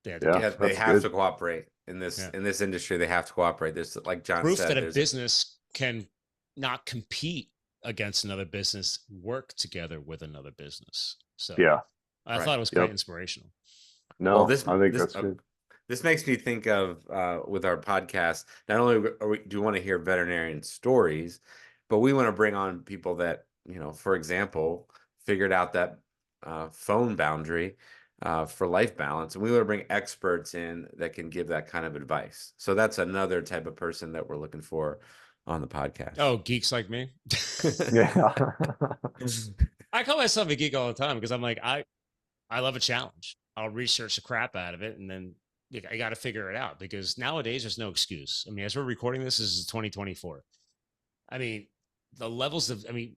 They have to cooperate in this industry. They have to cooperate. There's, like John proof said, that a business can not compete against another business, work together with another business. So I thought it was quite inspirational. No, I think that's good. This makes me think of with our podcast. Not only do we want to hear veterinarian stories, but we want to bring on people that, for example, figured out that phone boundary for life balance. And we want to bring experts in that can give that kind of advice. So that's another type of person that we're looking for on the podcast. Oh, geeks like me. Yeah. I call myself a geek all the time because I'm like, I love a challenge. I'll research the crap out of it. And then I got to figure it out, because nowadays there's no excuse. I mean, as we're recording this is 2024. I mean, the levels of, I'm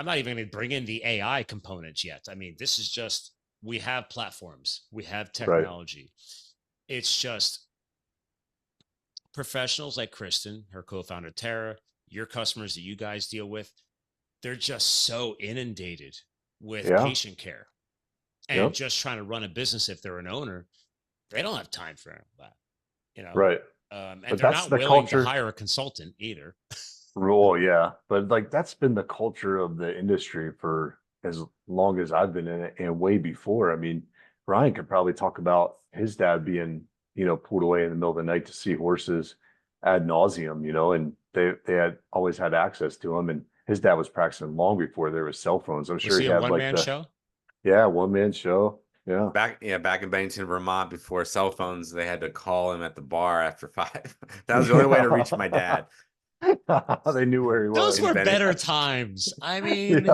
not even going to bring in the AI components yet. I mean, this is just, we have platforms, we have technology. It's just professionals like Kristen, her co-founder, Tara, your customers that you guys deal with, they're just so inundated with patient care and just trying to run a business. If they're an owner, they don't have time for that, Right. And but they're not willing to hire a consultant either. Rule, yeah. But like, that's been the culture of the industry for as long as I've been in it, and way before. I mean, Ryan could probably talk about his dad being, pulled away in the middle of the night to see horses ad nauseum, and they had always had access to him, and his dad was practicing long before there was cell phones. I'm sure he had like the show. Yeah, one-man show. Yeah. Back in Bennington, Vermont, before cell phones, they had to call him at the bar after 5. That was the only way to reach my dad. They knew where he was. Those were better times. I mean,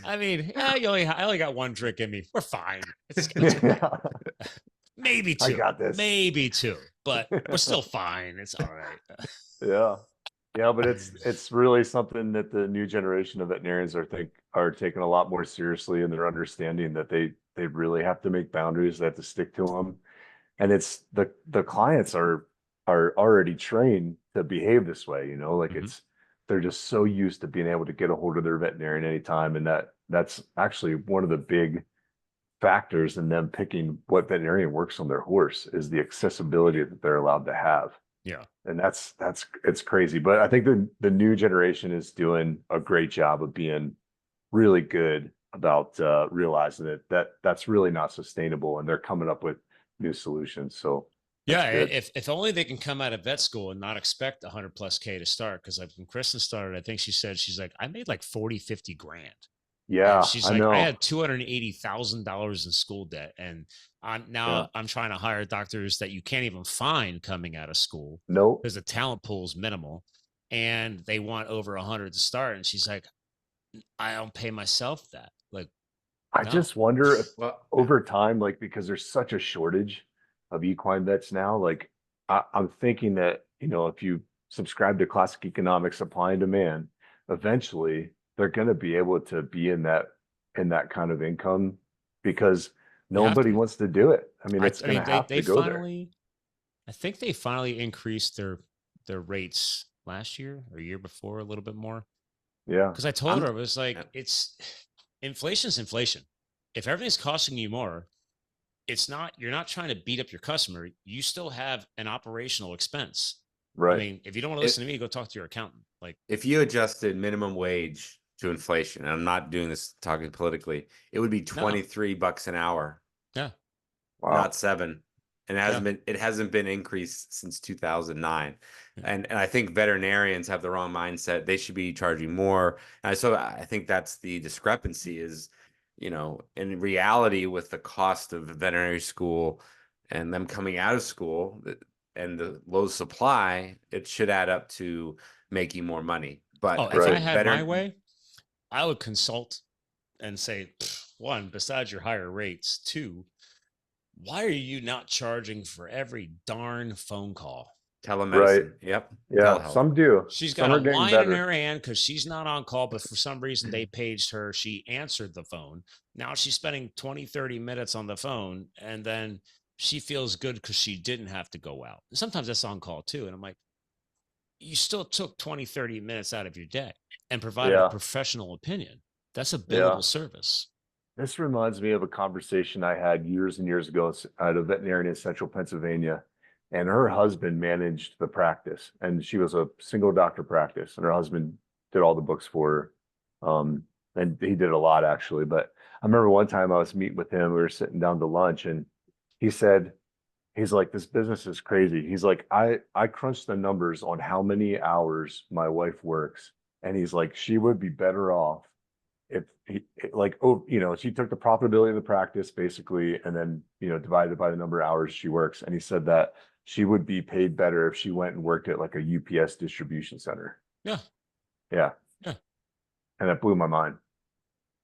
I mean, I only got one drink in me. We're fine. It's maybe I two, got this. maybe two, but we're still fine. It's all right. Yeah. Yeah, but it's really something that the new generation of veterinarians are taking a lot more seriously, and they're understanding that they really have to make boundaries, they have to stick to them. And it's the clients are already trained to behave this way, you know, like Mhm. they're just so used to being able to get a hold of their veterinarian anytime. And that's actually one of the big factors in them picking what veterinarian works on their horse is the accessibility that they're allowed to have. Yeah. And that's it's crazy. But I think the new generation is doing a great job of being really good about realizing that's really not sustainable, and they're coming up with new solutions. So that's Yeah, good. if only they can come out of vet school and not expect 100+ K to start. Because like when Kristen started, I think she said she's like, I made like 40, 50 grand. And Yeah, she's I like, I know. had $280,000 in school debt. And Yeah. I'm trying to hire doctors that you can't even find coming out of school Nope. because the talent pool is minimal. And they want over 100 to start. And she's like, I don't pay myself that. Like, I no. just wonder if Well, over time, like because there's such a shortage of equine vets now, like I'm thinking that, you know, if you subscribe to classic economics, supply and demand, eventually they're going to be able to be in that kind of income because You have nobody to. wants to do it. I mean, it's I going mean, to have they to go there. finally, I think they finally increased their rates last year or year before a little bit more. Yeah. Because I told I'm her, it was like, yeah. it's inflation's inflation. If everything's costing you more, you're not trying to beat up your customer. You still have an operational expense. I Right. mean, if you don't want to It, listen to me, go talk to your accountant. Like, if you adjusted minimum wage to inflation, and I'm not doing this talking politically, it would be no, $23 an hour, yeah, not Wow. 7. And yeah, it hasn't been increased since 2009. yeah. And I think veterinarians have the wrong mindset. They should be charging more. And so I think that's the discrepancy is, you know, in reality with the cost of veterinary school and them coming out of school and the low supply, it should add up to making more money. But Oh, I if I Right. think had my veteran way, I would consult and say, one, besides your higher rates, two, why are you not charging for every darn phone call? Right. telemedicine. Yep. Yeah. Telehealth. Some do. She's got Some a are getting line in better. her hand because she's not on call, but for some reason they paged her. She answered the phone. Now she's spending 20, 30 minutes on the phone, and then she feels good because she didn't have to go out. Sometimes that's on call too. And I'm like, you still took 20, 30 minutes out of your day and provided a Yeah. professional opinion. That's a Yeah. billable service. This reminds me of a conversation I had years and years ago at a veterinarian in central Pennsylvania. And her husband managed the practice, and she was a single doctor practice, and her husband did all the books for her. And he did a lot actually. But I remember one time I was meeting with him, we were sitting down to lunch, and he said, he's like, this business is crazy. He's like, I crunched the numbers on how many hours my wife works. And he's like, she would be better off if he like, oh, you know, she took the profitability of the practice basically, and then, you know, divided by the number of hours she works. And he said that she would be paid better if she went and worked at like a UPS distribution center. Yeah. Yeah. Yeah. And that blew my mind.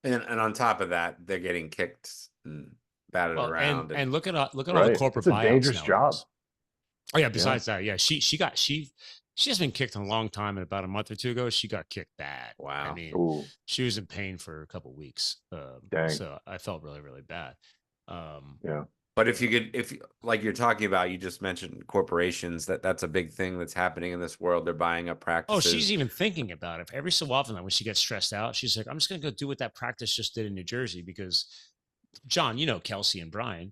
And on top of that, they're getting kicked and batted Well, around and and look at all the Right. corporate It's a buyouts dangerous job. nowadays. Oh yeah. Yeah. Besides that, yeah, she has been kicked in a long time, and about a month or two ago, she got kicked bad. I wow. mean, Oh, she was in pain for a couple of weeks, dang. so I felt really, really bad. Um, Yeah. But if like you're talking about, you just mentioned corporations, that's a big thing that's happening in this world. They're buying up oh, practices. she's even thinking about it. Every so often, like when she gets stressed out, she's like, "I'm just gonna go do what that practice just did in New Jersey." Because John, you know Kelsey and Brian.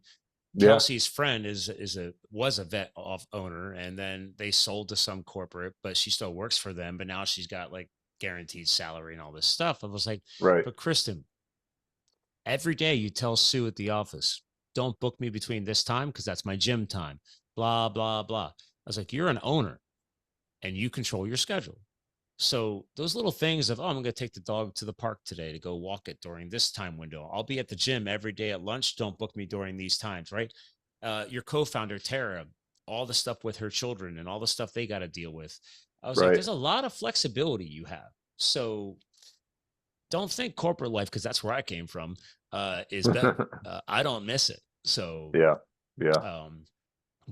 Yeah. Kelsey's friend was a vet off owner, and then they sold to some corporate, but she still works for them. But now she's got like guaranteed salary and all this stuff. I was like, Right. but Kristen, every day you tell Sue at the office, don't book me between this time because that's my gym time. Blah blah blah. I was like, you're an owner and you control your schedule. So those little things of, oh, I'm going to take the dog to the park today to go walk it during this time window. I'll be at the gym every day at lunch. Don't book me during these times, right? Your co-founder, Tara, all the stuff with her children and all the stuff they got to deal with. I was like, Right. there's a lot of flexibility you have. So don't think corporate life, because that's where I came from, is better. I don't miss it. So Yeah.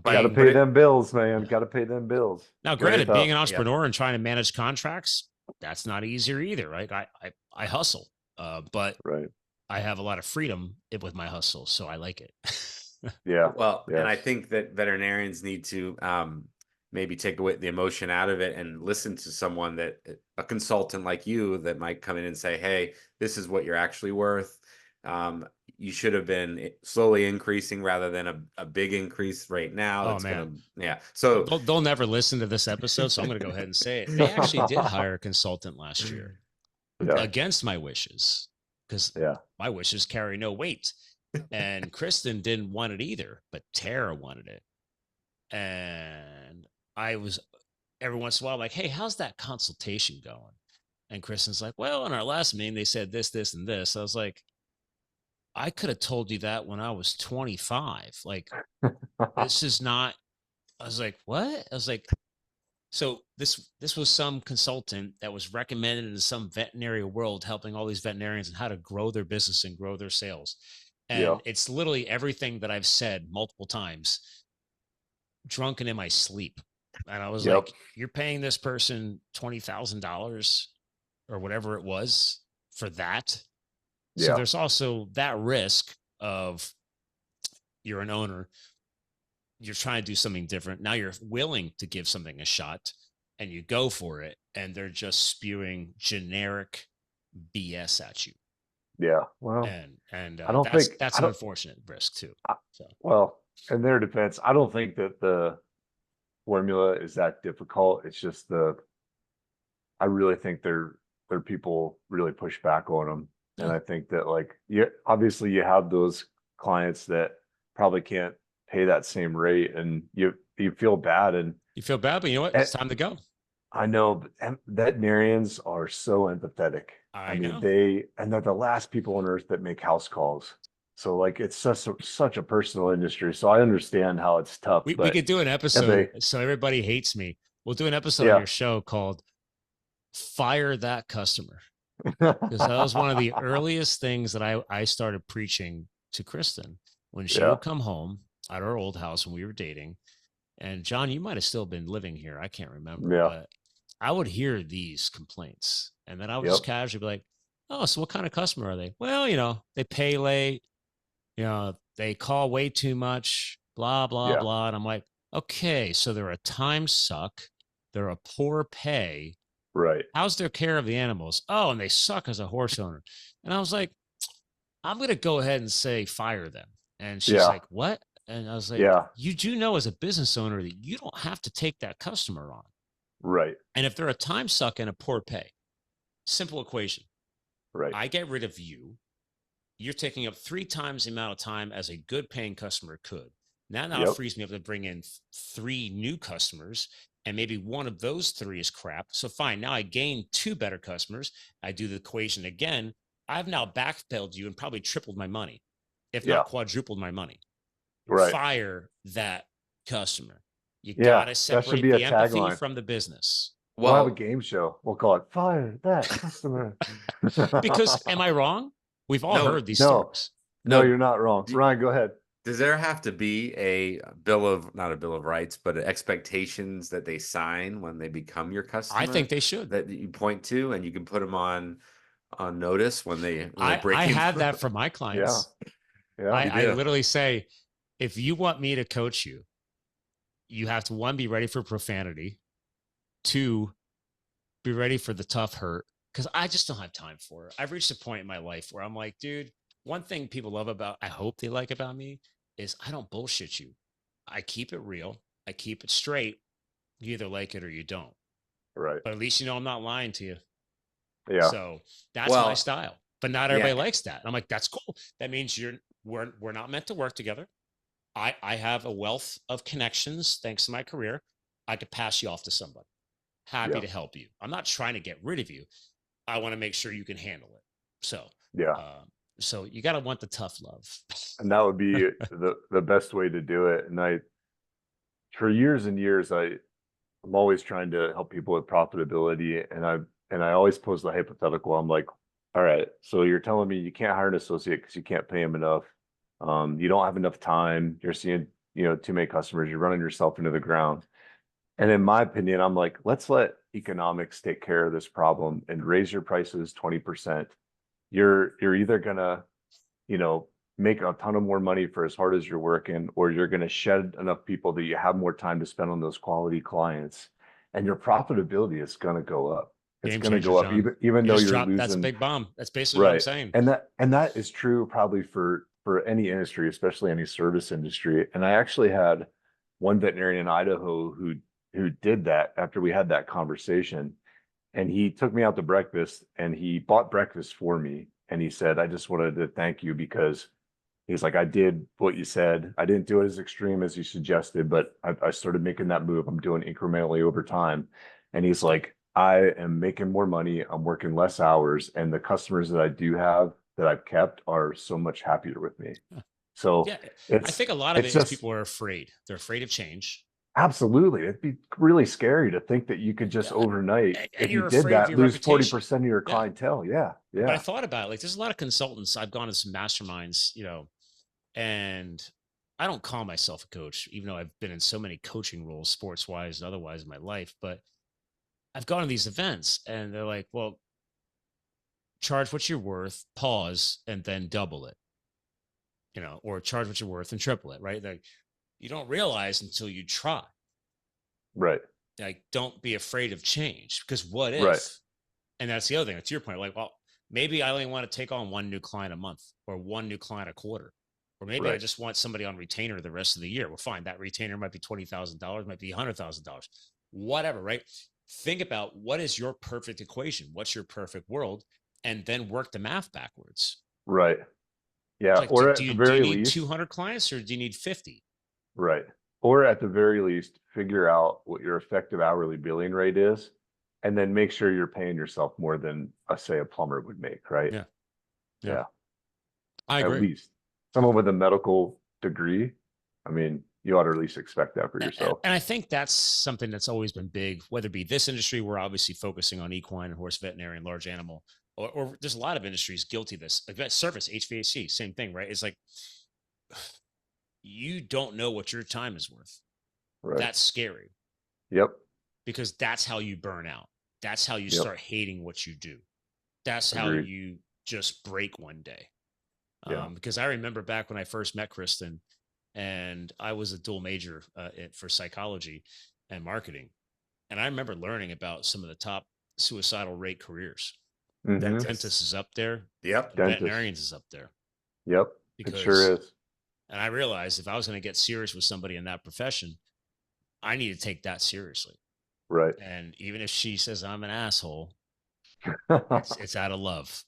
Gotta being pay them bills, man. Gotta pay them bills. now, Very granted, tough. being an entrepreneur and trying to manage contracts, that's not easier either, right? I hustle, but Right. I have a lot of freedom with my hustle, so I like it. Yeah. Well, and I Yes. think that veterinarians need to maybe take away the emotion out of it and listen to someone that a consultant like you that might come in and say, hey, this is what you're actually worth. You should have been slowly increasing rather than a big increase right now. Oh, That's man. gonna, yeah. So They'll never listen to this episode, so I'm going to go ahead and say it. They actually did hire a consultant last year Yeah. against my wishes, because Yeah. my wishes carry no weight. And Kristen didn't want it either, but Tara wanted it. And I was every once in a while like, hey, how's that consultation going? And Kristen's like, well, in our last meeting, they said this, this, and this. I was like, I could have told you that when I was 25. Like, this is not, I was like, what? I was like, so this was some consultant that was recommended in some veterinary world, helping all these veterinarians and how to grow their business and grow their sales. And Yeah. it's literally everything that I've said multiple times, drunken in my sleep. And I was like, you're paying this person $20,000 or whatever it was for that. So Yeah. there's also that risk of, you're an owner, you're trying to do something different. Now you're willing to give something a shot and you go for it, and they're just spewing generic BS at you. Yeah. Well, And I don't that's think that's I an don't, unfortunate risk too. So well, in their defense, I don't think that the formula is that difficult. It's just I really think their people really push back on them. And Yeah. I think that, like, obviously you have those clients that probably can't pay that same rate, and you feel bad. And you feel bad, but you know what? It's time to go. I know, but veterinarians are so empathetic. I mean, know. they're the last people on earth that make house calls. So, like, it's such a personal industry. So I understand how it's tough. We But could do an episode so everybody hates me. We'll do an episode on your show called Fire That Customer. Because that was one of the earliest things that I started preaching to Kristen when she would come home at our old house when we were dating. And John, you might have still been living here. I can't remember, but I would hear these complaints, and then I would just casually be like, oh, so what kind of customer are they? Well, they pay late, they call way too much, blah, blah, blah. And I'm like, okay, so they're a time suck. They're a poor pay. Right. How's their care of the animals? Oh, and they suck as a horse owner. And I was like, I'm going to go ahead and say fire them. And she's like, what? And I was like, you do know as a business owner that you don't have to take that customer on. Right. And if they're a time suck and a poor pay, simple equation. Right. I get rid of you. You're taking up 3 times the amount of time as a good paying customer could. Now it frees me up to bring in 3 new customers, and maybe one of those 3 is crap. So fine. Now I gain 2 better customers. I do the equation again. I've now backfilled you and probably tripled my money, if not quadrupled my money. Right. Fire that customer. You gotta separate the empathy from the business. We'll have a game show. We'll call it Fire That Customer. Because am I wrong? We've all heard these stories. No, you're not wrong. Ryan, go ahead. Does there have to be not a bill of rights, but expectations that they sign when they become your customer? I think they should. That you point to, and you can put them on notice when they break. I had that for my clients. I literally say, if you want me to coach you, you have to, 1, be ready for profanity, 2, be ready for the tough hurt, because I just don't have time for it. I've reached a point in my life where I'm like, dude, one thing people love about, I hope they like about me, is I don't bullshit you. I keep it real. I keep it straight. You either like it or you don't. Right. But at least you know I'm not lying to you. Yeah. So that's my style. But not everybody likes that. And I'm like, that's cool. That means we're not meant to work together. I have a wealth of connections thanks to my career. I could pass you off to somebody. Happy to help you. I'm not trying to get rid of you. I want to make sure you can handle it. So so you got to want the tough love. And that would be the best way to do it. And for years and years, I'm always trying to help people with profitability. And I always pose the hypothetical. I'm like, all right, so you're telling me you can't hire an associate because you can't pay him enough. You don't have enough time. You're seeing, too many customers. You're running yourself into the ground. And in my opinion, I'm like, let's let economics take care of this problem and raise your prices 20%. You're either gonna, you know, make a ton of more money for as hard as you're working, or you're gonna shed enough people that you have more time to spend on those quality clients, and your profitability is gonna go up. It's Game gonna changer, go up, John. even You though just you're dropped, that's a losing. big bomb. That's basically what I'm Right. saying. And that is true probably for any industry, especially any service industry. And I actually had one veterinarian in Idaho who did that after we had that conversation. And he took me out to breakfast and he bought breakfast for me. And he said, I just wanted to thank you because he's like, I did what you said. I didn't do it as extreme as you suggested, but I started making that move. I'm doing incrementally over time. And he's like, I am making more money. I'm working less hours. And the customers that I do have that I've kept are so much happier with me. So Yeah, I it's think a lot of it it's is just people are afraid. They're afraid of change. absolutely. It'd be really scary to think that you could just Yeah, overnight, and if you you're did afraid of that, your lose reputation. 40% of your Yeah. clientele. Yeah. But I Yeah. thought about it, like there's a lot of consultants. I've gone to some masterminds, and I don't call myself a coach, even though I've been in so many coaching roles, sports wise and otherwise in my life. But I've gone to these events and they're like, well, charge what you're worth, pause, and then double it, or charge what you're worth and triple it, right? Like you don't realize until you try. Right. Like, don't be afraid of change because what Right. if? And that's the other thing. To your point, like, well, maybe I only want to take on one new client a month or one new client a quarter. Or maybe I Right. just want somebody on retainer the rest of the year. Well, fine. That retainer might be $20,000, might be $100,000, whatever, right? Think about what is your perfect equation? What's your perfect world? And then work the math backwards. Right. Yeah. Like, Or do at the you very need least, 200 clients or do you need 50? right. Or at the very least, figure out what your effective hourly billing rate is, and then make sure you're paying yourself more than, say, a plumber would make, right? Yeah. Yeah. Yeah. I At agree. least someone with a medical degree. I mean, you ought to at least expect that for And, yourself. and I think that's something that's always been big, whether it be this industry, we're obviously focusing on equine and horse veterinary and large animal, or there's a lot of industries guilty of this. Like that service, HVAC, same thing, right? It's like you don't know what your time is worth. Right. That's scary Yep. because that's how you burn out. That's how you Yep. start hating what you do. That's how Agreed. you just break one day. Yeah. Because I remember back when I first met Kristen, and I was a dual major for psychology and marketing. And I remember learning about some of the top suicidal rate careers. Mhm. Dentist is up there. Yep. Dentist. Veterinarians is up there. Yep. It sure is. And I realized if I was going to get serious with somebody in that profession, I need to take that seriously. Right. And even if she says I'm an asshole, it's out of love.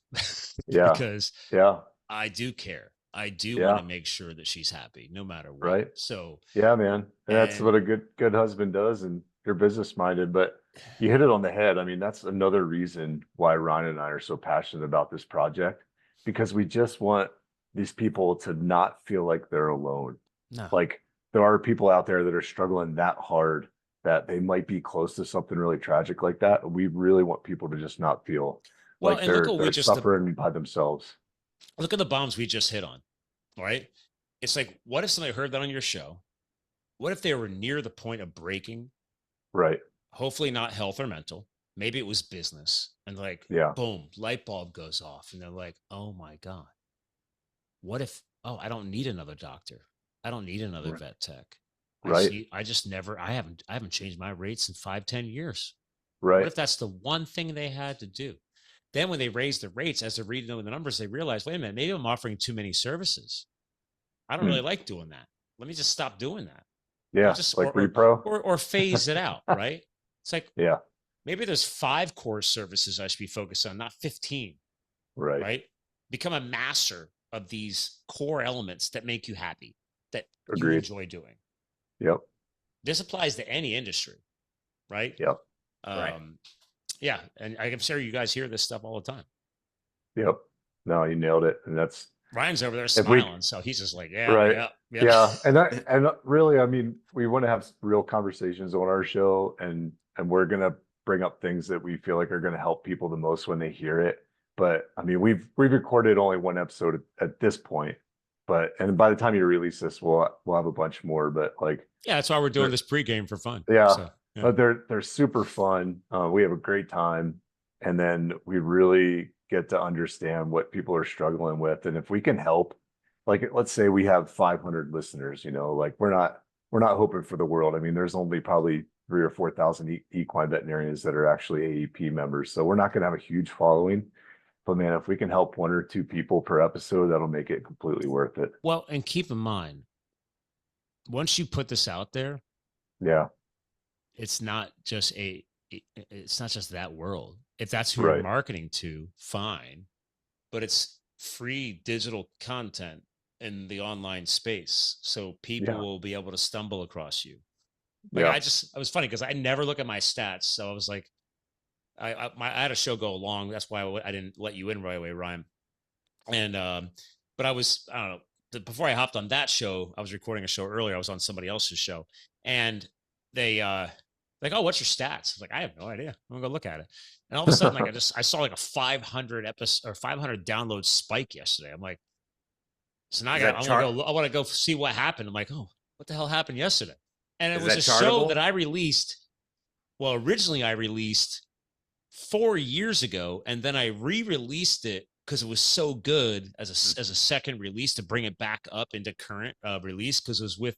Yeah. Because Yeah. I do care. I do Yeah. want to make sure that she's happy no matter what. Right. So Yeah, man. And that's and what a good husband does, and you're business minded, but you hit it on the head. I mean, that's another reason why Ryan and I are so passionate about this project, because we just want these people to not feel like they're alone. no. Like there are people out there that are struggling that hard that they might be close to something really tragic like that. We really want people to just not feel Well, like and look what they're suffering by themselves. look at the bombs we just hit on, right? It's like, what if somebody heard that on your show? What if they were near the point of breaking? Right. Hopefully not health or mental. Maybe it was business. And like, Yeah. boom, light bulb goes off. And they're like, oh my God. What if, I don't need another doctor. I don't need another Right. vet tech. Right. I haven't changed my rates in 5-10 years. Right. What if that's the one thing they had to do? Then when they raise the rates, as they're reading over the numbers, they realize, wait a minute, maybe I'm offering too many services. I don't really like doing that. Let me just stop doing that. Yeah. Just Like repro or phase it out, right? It's like, yeah. maybe there's 5 core services I should be focused on, not 15, Right. right? Become a master of these core elements that make you happy, that you Agreed. enjoy doing. Yep. This applies to any industry, right? Yep. Right. Yeah. And I'm sure you guys hear this stuff all the time. Yep. No, you nailed it. And that's Ryan's over there we- smiling. So he's just like, yeah, right. yeah. Yeah. And really, I mean, we want to have real conversations on our show, and we're going to bring up things that we feel like are going to help people the most when they hear it. but I mean, we've recorded only one episode at this point, and by the time you release this, we'll have a bunch more. But like, Yeah, that's why we're doing this pregame for fun. yeah, So, yeah. but they're super fun. We have a great time, and then we really get to understand what people are struggling with, and if we can help, like let's say we have 500 listeners, you know, like we're not hoping for the world. I mean, there's only probably 3,000 or 4,000 equine veterinarians that are actually AEP members, so we're not going to have a huge following. But man, if we can help 1 or 2 people per episode, that'll make it completely worth it. Well, and keep in mind, once you put this out there, yeah, it's not just that world. If that's who Right. you're marketing to, fine. But it's free digital content in the online space. So people Yeah. will be able to stumble across you. Like yeah, I was funny because I never look at my stats. So I was like, I had a show go long. That's why I didn't let you in right away, Ryan. And but I don't know. Before I hopped on that show, I was recording a show earlier. I was on somebody else's show, and they like, oh, what's your stats? I was like, I have no idea. I'm gonna go look at it. And all of a sudden, like I saw like a 500 episode or 500 download spike yesterday. I'm like, so now I want to go see what happened. I'm like, oh, what the hell happened yesterday? And it was a show that I released. Well, originally I released 4 years ago, and then I re-released it because it was so good as a second release to bring it back up into current release, because it was with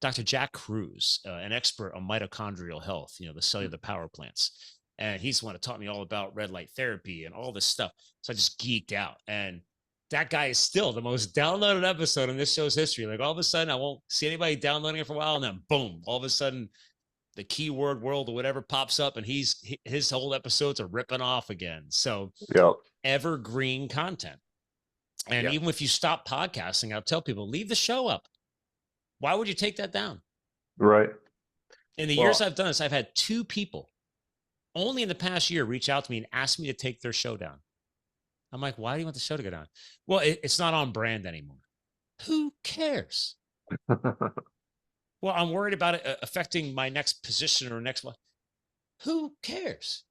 Dr. Jack Cruz, an expert on mitochondrial health, you know, the cellular power plants. And he's the one that taught me all about red light therapy and all this stuff. So I just geeked out. And that guy is still the most downloaded episode in this show's history. Like all of a sudden, I won't see anybody downloading it for a while, and then boom, all of a sudden, the keyword world or whatever pops up, and his whole episodes are ripping off again. So yeah, evergreen content. And even if you stop podcasting, I'll tell people, leave the show up. Why would you take that down? right. In the years I've done this, I've had 2 people only in the past year reach out to me and ask me to take their show down. I'm like, why do you want the show to go down? Well, it's not on brand anymore. Who cares? Well, I'm worried about it affecting my next position or next one. Who cares?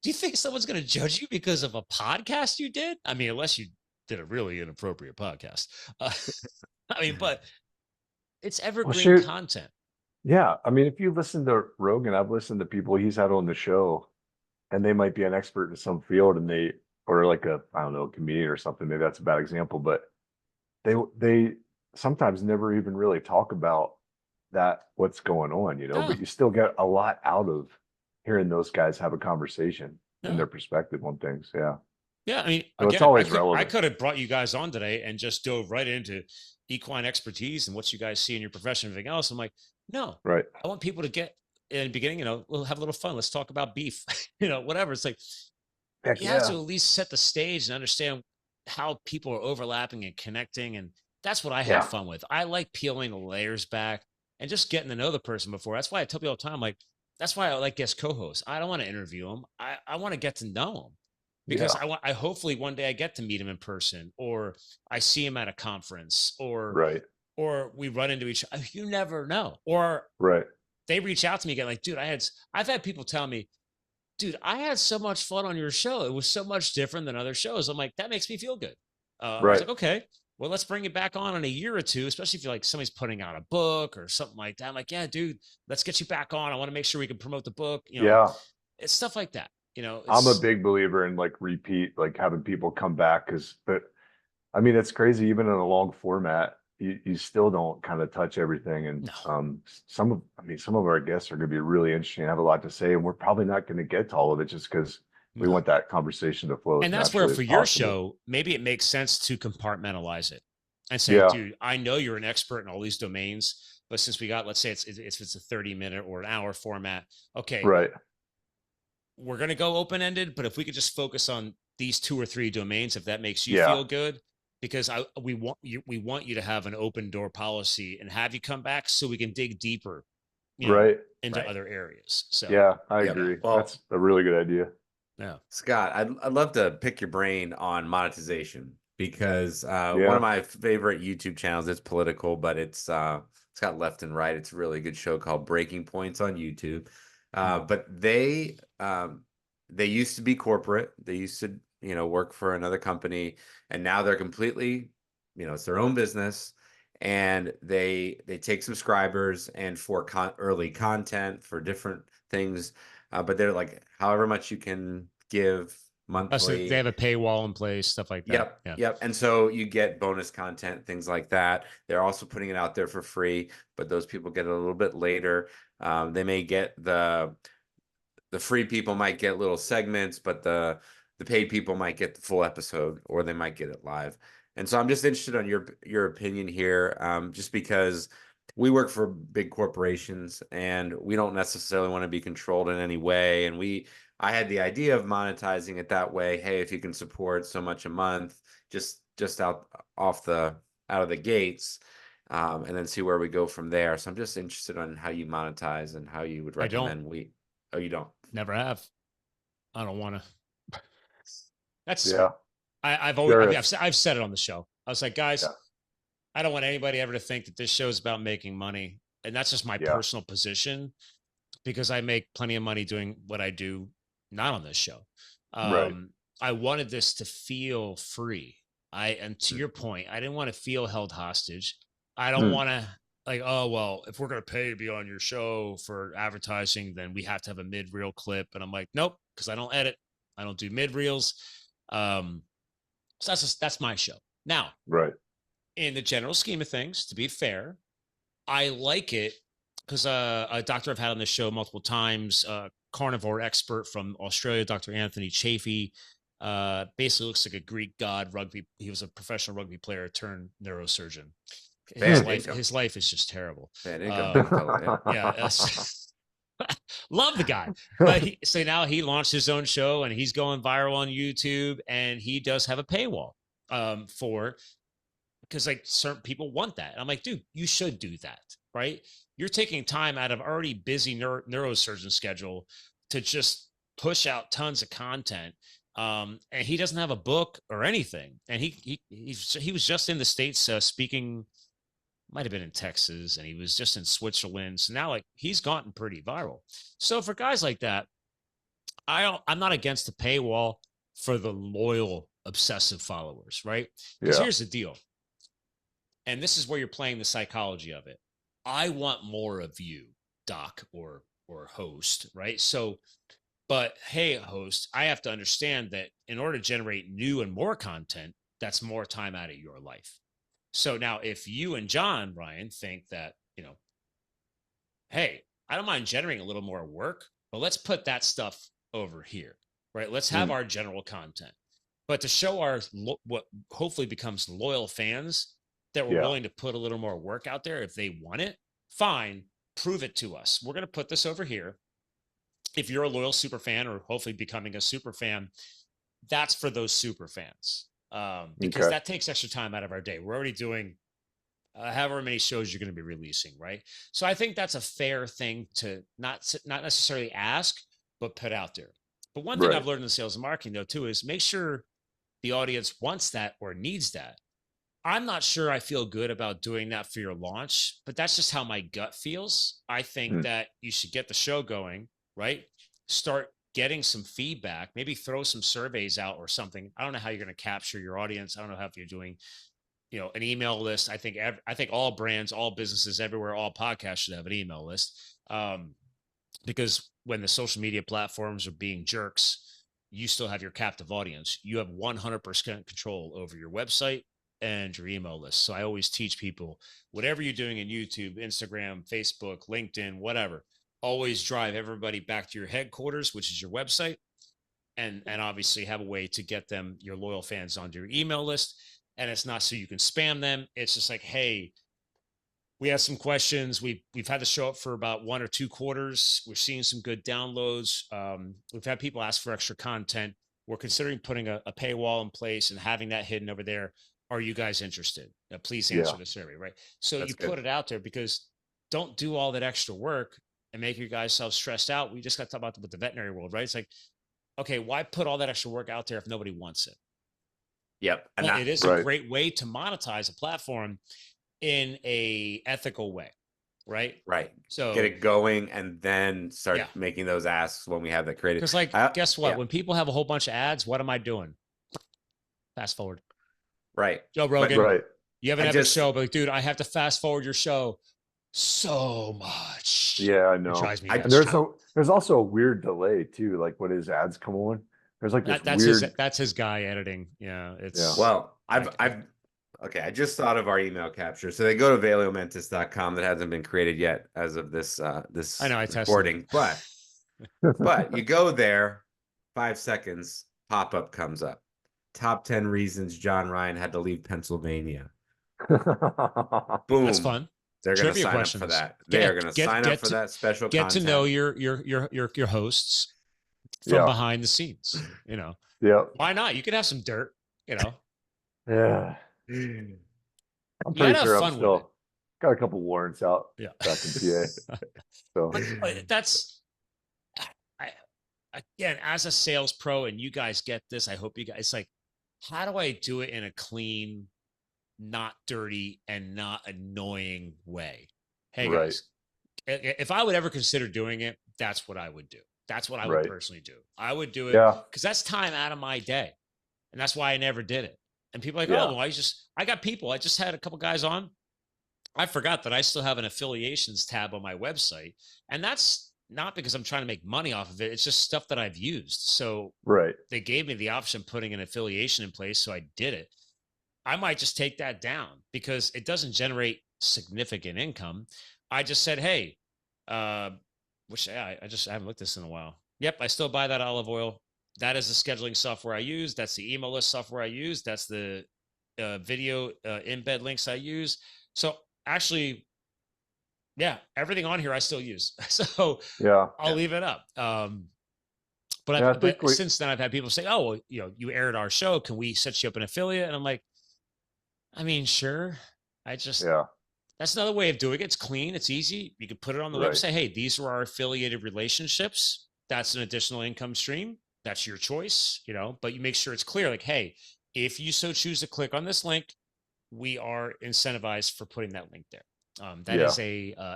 Do you think someone's going to judge you because of a podcast you did? I mean, unless you did a really inappropriate podcast. I mean, but it's evergreen content. Yeah, I mean, if you listen to Rogan, I've listened to people he's had on the show, and they might be an expert in some field, and or like a, I don't know, comedian or something. Maybe that's a bad example, but they sometimes never even really talk about what's going on, you know, but you still get a lot out of hearing those guys have a conversation and their perspective on things. Yeah. Yeah. I mean, so again, it's always relevant. I could have brought you guys on today and just dove right into equine expertise and what you guys see in your profession and everything else. I'm like, no, right. I want people to get in the beginning, you know, we'll have a little fun. Let's talk about beef, you know, whatever. It's like, have to at least set the stage and understand how people are overlapping and connecting. And that's what I have fun with. I like peeling the layers back and just getting to know the person before. That's why I tell people all the time, like, that's why I like guest co-hosts. I don't want to interview them. I want to get to know them, because I hopefully one day I get to meet him in person, or I see him at a conference, or we run into each other. You never know. Or they reach out to me again, like, dude, I've had people tell me, dude, I had so much fun on your show. It was so much different than other shows. I'm like, that makes me feel good. I was like, okay, well, let's bring it back on in a year or two, especially if you're like somebody's putting out a book or something like that. I'm like, yeah, dude, let's get you back on. I want to make sure we can promote the book. You know, it's stuff like that. You know, I'm a big believer in like repeat, like having people come back, but I mean, it's crazy. Even in a long format, you still don't kind of touch everything. And some of our guests are going to be really interesting, have a lot to say, and we're probably not going to get to all of it just because we want that conversation to flow. And that's where for your show, maybe it makes sense to compartmentalize it and say, dude, I know you're an expert in all these domains, but since we got, let's say it's a 30-minute or an hour format. Okay. Right. We're going to go open-ended, but if we could just focus on these 2 or 3 domains, if that makes you feel good, because we want you to have an open door policy and have you come back so we can dig deeper, you know, into other areas. So yeah, I agree. Well, that's a really good idea. Yeah, Scott, I'd love to pick your brain on monetization, because one of my favorite YouTube channels, it's political, but it's got left and right. It's a really good show called Breaking Points on YouTube. But they used to be corporate. They used to work for another company, and now they're completely, it's their own business, and they take subscribers and for early content for different things, but they're like, however much you can give So they monthly. have a paywall in place, stuff like that. Yep. And so you get bonus content, things like that. They're also putting it out there for free, but those people get it a little bit later. They may get the free people might get little segments, but the paid people might get the full episode, or they might get it live. And so I'm just interested on your opinion here, just because we work for big corporations and we don't necessarily want to be controlled in any way. And I had the idea of monetizing it that way. Hey, if you can support so much a month, just out of the gates, and then see where we go from there. So I'm just interested on how you monetize and how you would recommend Oh, you don't? Never have. I don't want to. That's I've said it on the show. I was like, guys, I don't want anybody ever to think that this show is about making money. And that's just my personal position, because I make plenty of money doing what I do, not on this show. I wanted this to feel free. And to your point, I didn't want to feel held hostage. I don't want to like, oh, well, if we're going to pay to be on your show for advertising, then we have to have a mid-reel clip. And I'm like, nope, because I don't edit. I don't do mid-reels. So that's my show. Now, in the general scheme of things, to be fair, I like it because a doctor I've had on this show multiple times, carnivore expert from Australia, Dr. Anthony Chafee, basically looks like a Greek god. He was a professional rugby player turned neurosurgeon. His life is just terrible. Love the guy. But so now he launched his own show and he's going viral on YouTube, and he does have a paywall because like certain people want that. And I'm like, dude, you should do that, right? You're taking time out of already busy neurosurgeon schedule to just push out tons of content. And he doesn't have a book or anything. And he was just in the States speaking, might have been in Texas, and he was just in Switzerland. So now like he's gotten pretty viral. So for guys like that, I'm not against the paywall for the loyal, obsessive followers, right? Because here's the deal. And this is where you're playing the psychology of it. I want more of you, doc or host, right? So, but hey, host, I have to understand that in order to generate new and more content, that's more time out of your life. So now if you and John, Ryan, think that, hey, I don't mind generating a little more work, but let's put that stuff over here, right? Let's have our general content, but to show our what hopefully becomes loyal fans that we're willing to put a little more work out there. If they want it, fine, prove it to us. We're going to put this over here. If you're a loyal super fan or hopefully becoming a super fan, that's for those super fans. Because that takes extra time out of our day. We're already doing however many shows you're going to be releasing, right? So I think that's a fair thing to not necessarily ask, but put out there. But one thing I've learned in sales and marketing, though, too, is make sure the audience wants that or needs that. I'm not sure I feel good about doing that for your launch, but that's just how my gut feels. I think that you should get the show going, right? Start getting some feedback, maybe throw some surveys out or something. I don't know how you're going to capture your audience. I don't know how if you're doing, an email list. I think all brands, all businesses everywhere, all podcasts should have an email list. Because when the social media platforms are being jerks, you still have your captive audience. You have 100% control over your website and your email list. So I always teach people, whatever you're doing in YouTube, Instagram, Facebook, LinkedIn, whatever, always drive everybody back to your headquarters, which is your website. And obviously have a way to get them, your loyal fans, onto your email list. And it's not so you can spam them. It's just like, hey, we have some questions. We've had the show up for about 1 or 2 quarters. We're seeing some good downloads. We've had people ask for extra content. We're considering putting a paywall in place and having that hidden over there. Are you guys interested? Please answer the survey, right? So that's put it out there, because don't do all that extra work and make your guys self stressed out. We just got to talk about with the veterinary world, right? It's like, okay, why put all that extra work out there if nobody wants it? Yep. And it is a great way to monetize a platform in a ethical way, right? Right. So get it going and then start making those asks when we have that created. Because guess what? When people have a whole bunch of ads, what am I doing? Fast forward. Right. Joe Rogan, Right. you have an I epic just- show, but like, dude, I have to fast forward your show so much. Yeah, I It know. drives me I- And nuts. there's also a weird delay too, like when his ads come on. There's like this weird. That's his guy editing. Yeah, it's Yeah. Well, Like- okay, I just thought of our email capture. So they go to valeomentis.com. That hasn't been created yet as of this this I know, I tested recording, it. but you go there, 5 seconds, pop-up comes up. Top 10 reasons John Ryan had to leave Pennsylvania. Boom. That's fun. They're going to Trivia sign questions. up for that. They are going to sign up for that special Get content. to know your hosts from Yeah. behind the scenes. You know, Yeah. why not? You could have some dirt. You know, Yeah. You I'm gotta pretty have sure fun I'm with still got a couple warrants out yeah. back in PA. So But that's again, as a sales pro, and you guys get this. I hope you guys like. How do I do it in a clean, not dirty, and not annoying way? Hey Right. guys, if I would ever consider doing it, that's what I would do. That's what I would Right. personally do. I would do it yeah. because that's time out of my day, and that's why I never did it. And people are like, Yeah. oh, well, I got people. I just had a couple guys on. I forgot that I still have an affiliations tab on my website, and that's not because I'm trying to make money off of it. It's just stuff that I've used. So Right. they gave me the option of putting an affiliation in place, so I did it. I might just take that down because it doesn't generate significant income. I just said, hey, I haven't looked at this in a while. Yep, I still buy that olive oil. That is the scheduling software I use. That's the email list software I use. That's the video embed links I use. So actually, yeah, everything on here I still use. So Yeah. I'll leave it up. But, Yeah, I but think we- since then I've had people say, oh, well, you aired our show. Can we set you up an affiliate? And I'm like, I mean, sure. Yeah. That's another way of doing it. It's clean. It's easy. You can put it on the Right. website. Hey, these are our affiliated relationships. That's an additional income stream. That's your choice, but you make sure it's clear. Like, hey, if you so choose to click on this link, we are incentivized for putting that link there. That is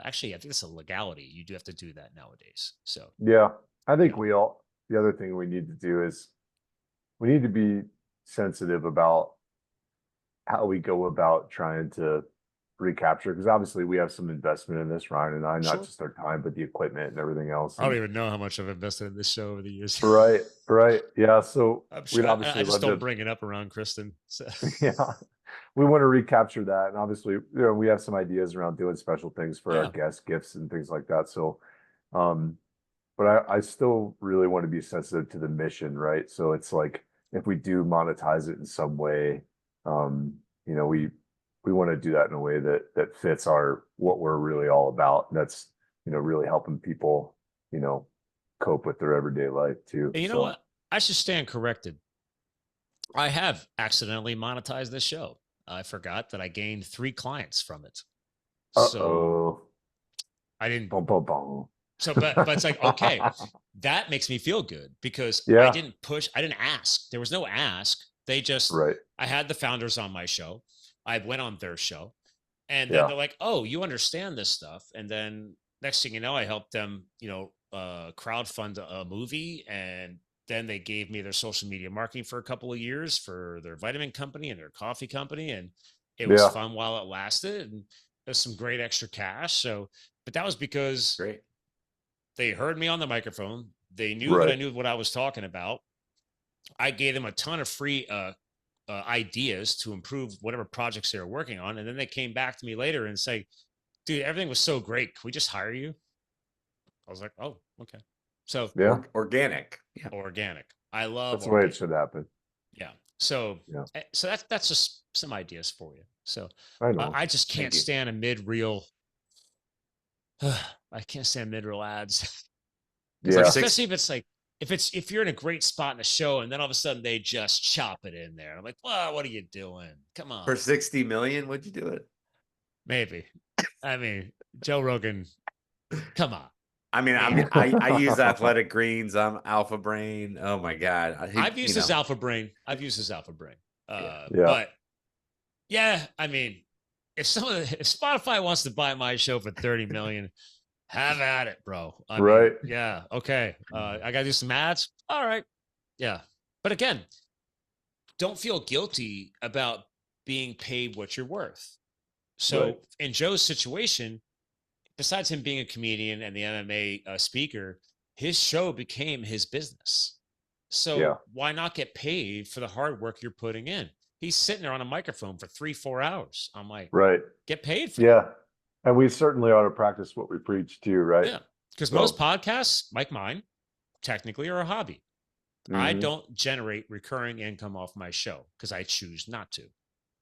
actually, I think it's a legality. You do have to do that nowadays. So Yeah. I think the other thing we need to do is we need to be sensitive about how we go about trying to recapture, because obviously we have some investment in this, Ryan and I, Sure. not just our time, but the equipment and everything else. I don't even know how much I've invested in this show over the years. Right. Yeah. So I'm we'd sure, obviously I just love don't to, bring it up around Kristen. So. yeah, we want to recapture that. And obviously, we have some ideas around doing special things for Yeah. our guest gifts and things like that. So, but I still really want to be sensitive to the mission, right? So it's like, if we do monetize it in some way, we want to do that in a way that fits what we're really all about. And that's, really helping people, cope with their everyday life too. And you know what? I should stand corrected. I have accidentally monetized this show. I forgot that I gained 3 clients from it. So I didn't. Bum, bum, bum. So, but it's like, okay, that makes me feel good because Yeah. I didn't ask. There was no ask. They just, Right. I had the founders on my show. I went on their show and then Yeah. they're like, oh, you understand this stuff. And then next thing you know, I helped them, crowdfund a movie. And then they gave me their social media marketing for a couple of years for their vitamin company and their coffee company. And it was Yeah. fun while it lasted. And there's some great extra cash. So, but that was because Great. they heard me on the microphone. They knew that I Right. knew what I was talking about. I gave them a ton of free ideas to improve whatever projects they were working on. And then they came back to me later and say, dude, everything was so great. Can we just hire you? I was like, oh, okay. So Yeah. Organic. Yeah. organic. I love That's the way it organic. should happen. Yeah. So, Yeah. so that's just some ideas for you. So I know. I just Thank can't you. stand a mid-reel. I can't stand mid-reel ads. It's Yeah. like, especially if it's like, if you're in a great spot in the show and then all of a sudden they just chop it in there. I'm like, well, what are you doing? Come on. For 60 million, would you do it? Maybe. I mean, Joe Rogan, come on. I mean, I use Athletic Greens. I'm Alpha Brain. Oh my God. I've used his Alpha Brain. Yeah. But yeah, I mean, if Spotify wants to buy my show for 30 million, have at it, bro. I mean, Right. yeah. Okay. I got to do some ads. All right. Yeah. But again, don't feel guilty about being paid what you're worth. So Right. in Joe's situation, besides him being a comedian and the MMA speaker, his show became his business. So Yeah. why not get paid for the hard work you're putting in? He's sitting there on a microphone for 3-4 hours. I'm like, Right. get paid for that. Yeah. And we certainly ought to practice what we preach too, right? Yeah. Because So- most podcasts, like mine, technically are a hobby. I Mhm. don't generate recurring income off my show because I choose not to.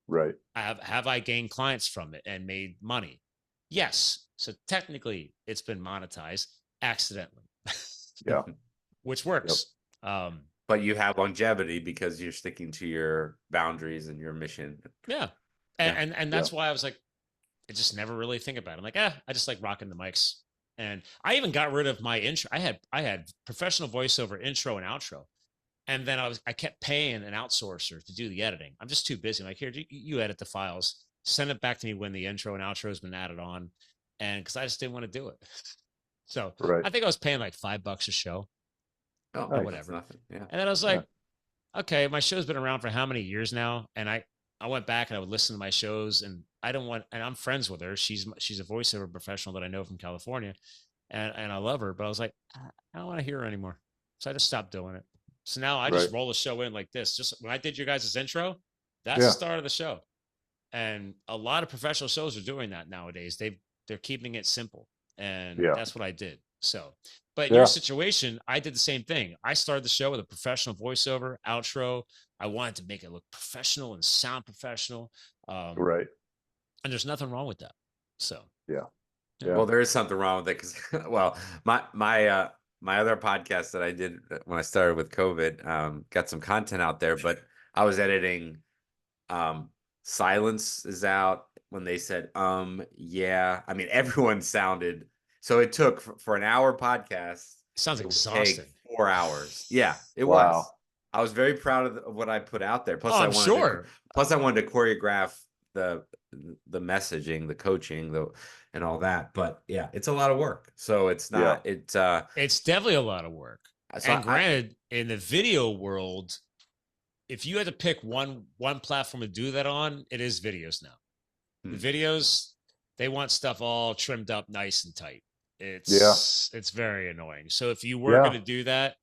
Right. Have I gained clients from it and made money? Yes. So technically it's been monetized accidentally. Yeah. Which works. But you have longevity because you're sticking to your boundaries and your mission. Yeah. And that's why I was like, I just never really think about it. I'm like, I just like rocking the mics. And I even got rid of my intro. I had professional voiceover intro and outro. And then I kept paying an outsourcer to do the editing. I'm just too busy. I'm like, here, you edit the files, send it back to me when the intro and outro has been added on. And because I just didn't want to do it. So Right. I think I was paying like $5 a show. Oh, Nice. whatever. Nothing. Yeah. And then I was like, okay, my show's been around for how many years now? And I went back and I would listen to my shows, and and I'm friends with her. She's a voiceover professional that I know from California, and I love her, but I was like, I don't want to hear her anymore. So I just stopped doing it. So now I just Right. roll the show in like this. Just when I did your guys' intro, that's Yeah. the start of the show. And a lot of professional shows are doing that nowadays. They're keeping it simple. And Yeah. that's what I did. So, but in Yeah. your situation, I did the same thing. I started the show with a professional voiceover, outro. I wanted to make it look professional and sound professional. Right. And there's nothing wrong with that. So, Yeah. Well, there is something wrong with it because, well, my other podcast that I did when I started with COVID got some content out there, but I was editing. Silence is out when they said yeah. I mean, everyone sounded. So it took for an hour podcast. it sounds It would exhausting. take 4 hours. Yeah, it Wow. was. I was very proud of what I put out there. Plus, Oh, I I'm wanted sure. plus I wanted to choreograph the messaging, the coaching, and all that. But yeah, it's a lot of work. So it's not. It's It's definitely a lot of work. so And granted, in the video world, if you had to pick one platform to do that on, it is videos now. The videos, they want stuff all trimmed up nice and tight. It's very annoying. So if you were going to do that,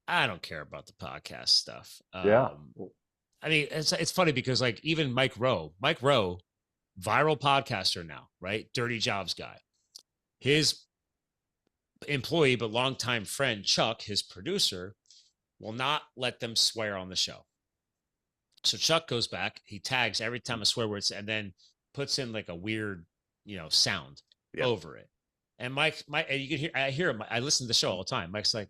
I don't care about the podcast stuff. I mean, it's funny because like even Mike Rowe, viral podcaster now, right? Dirty Jobs guy. His employee, but longtime friend, Chuck, his producer, will not let them swear on the show. So Chuck goes back, he tags every time a swear word, and then puts in like a weird, sound over it. And Mike, and you can hear, I hear him. I listen to the show all the time. Mike's like,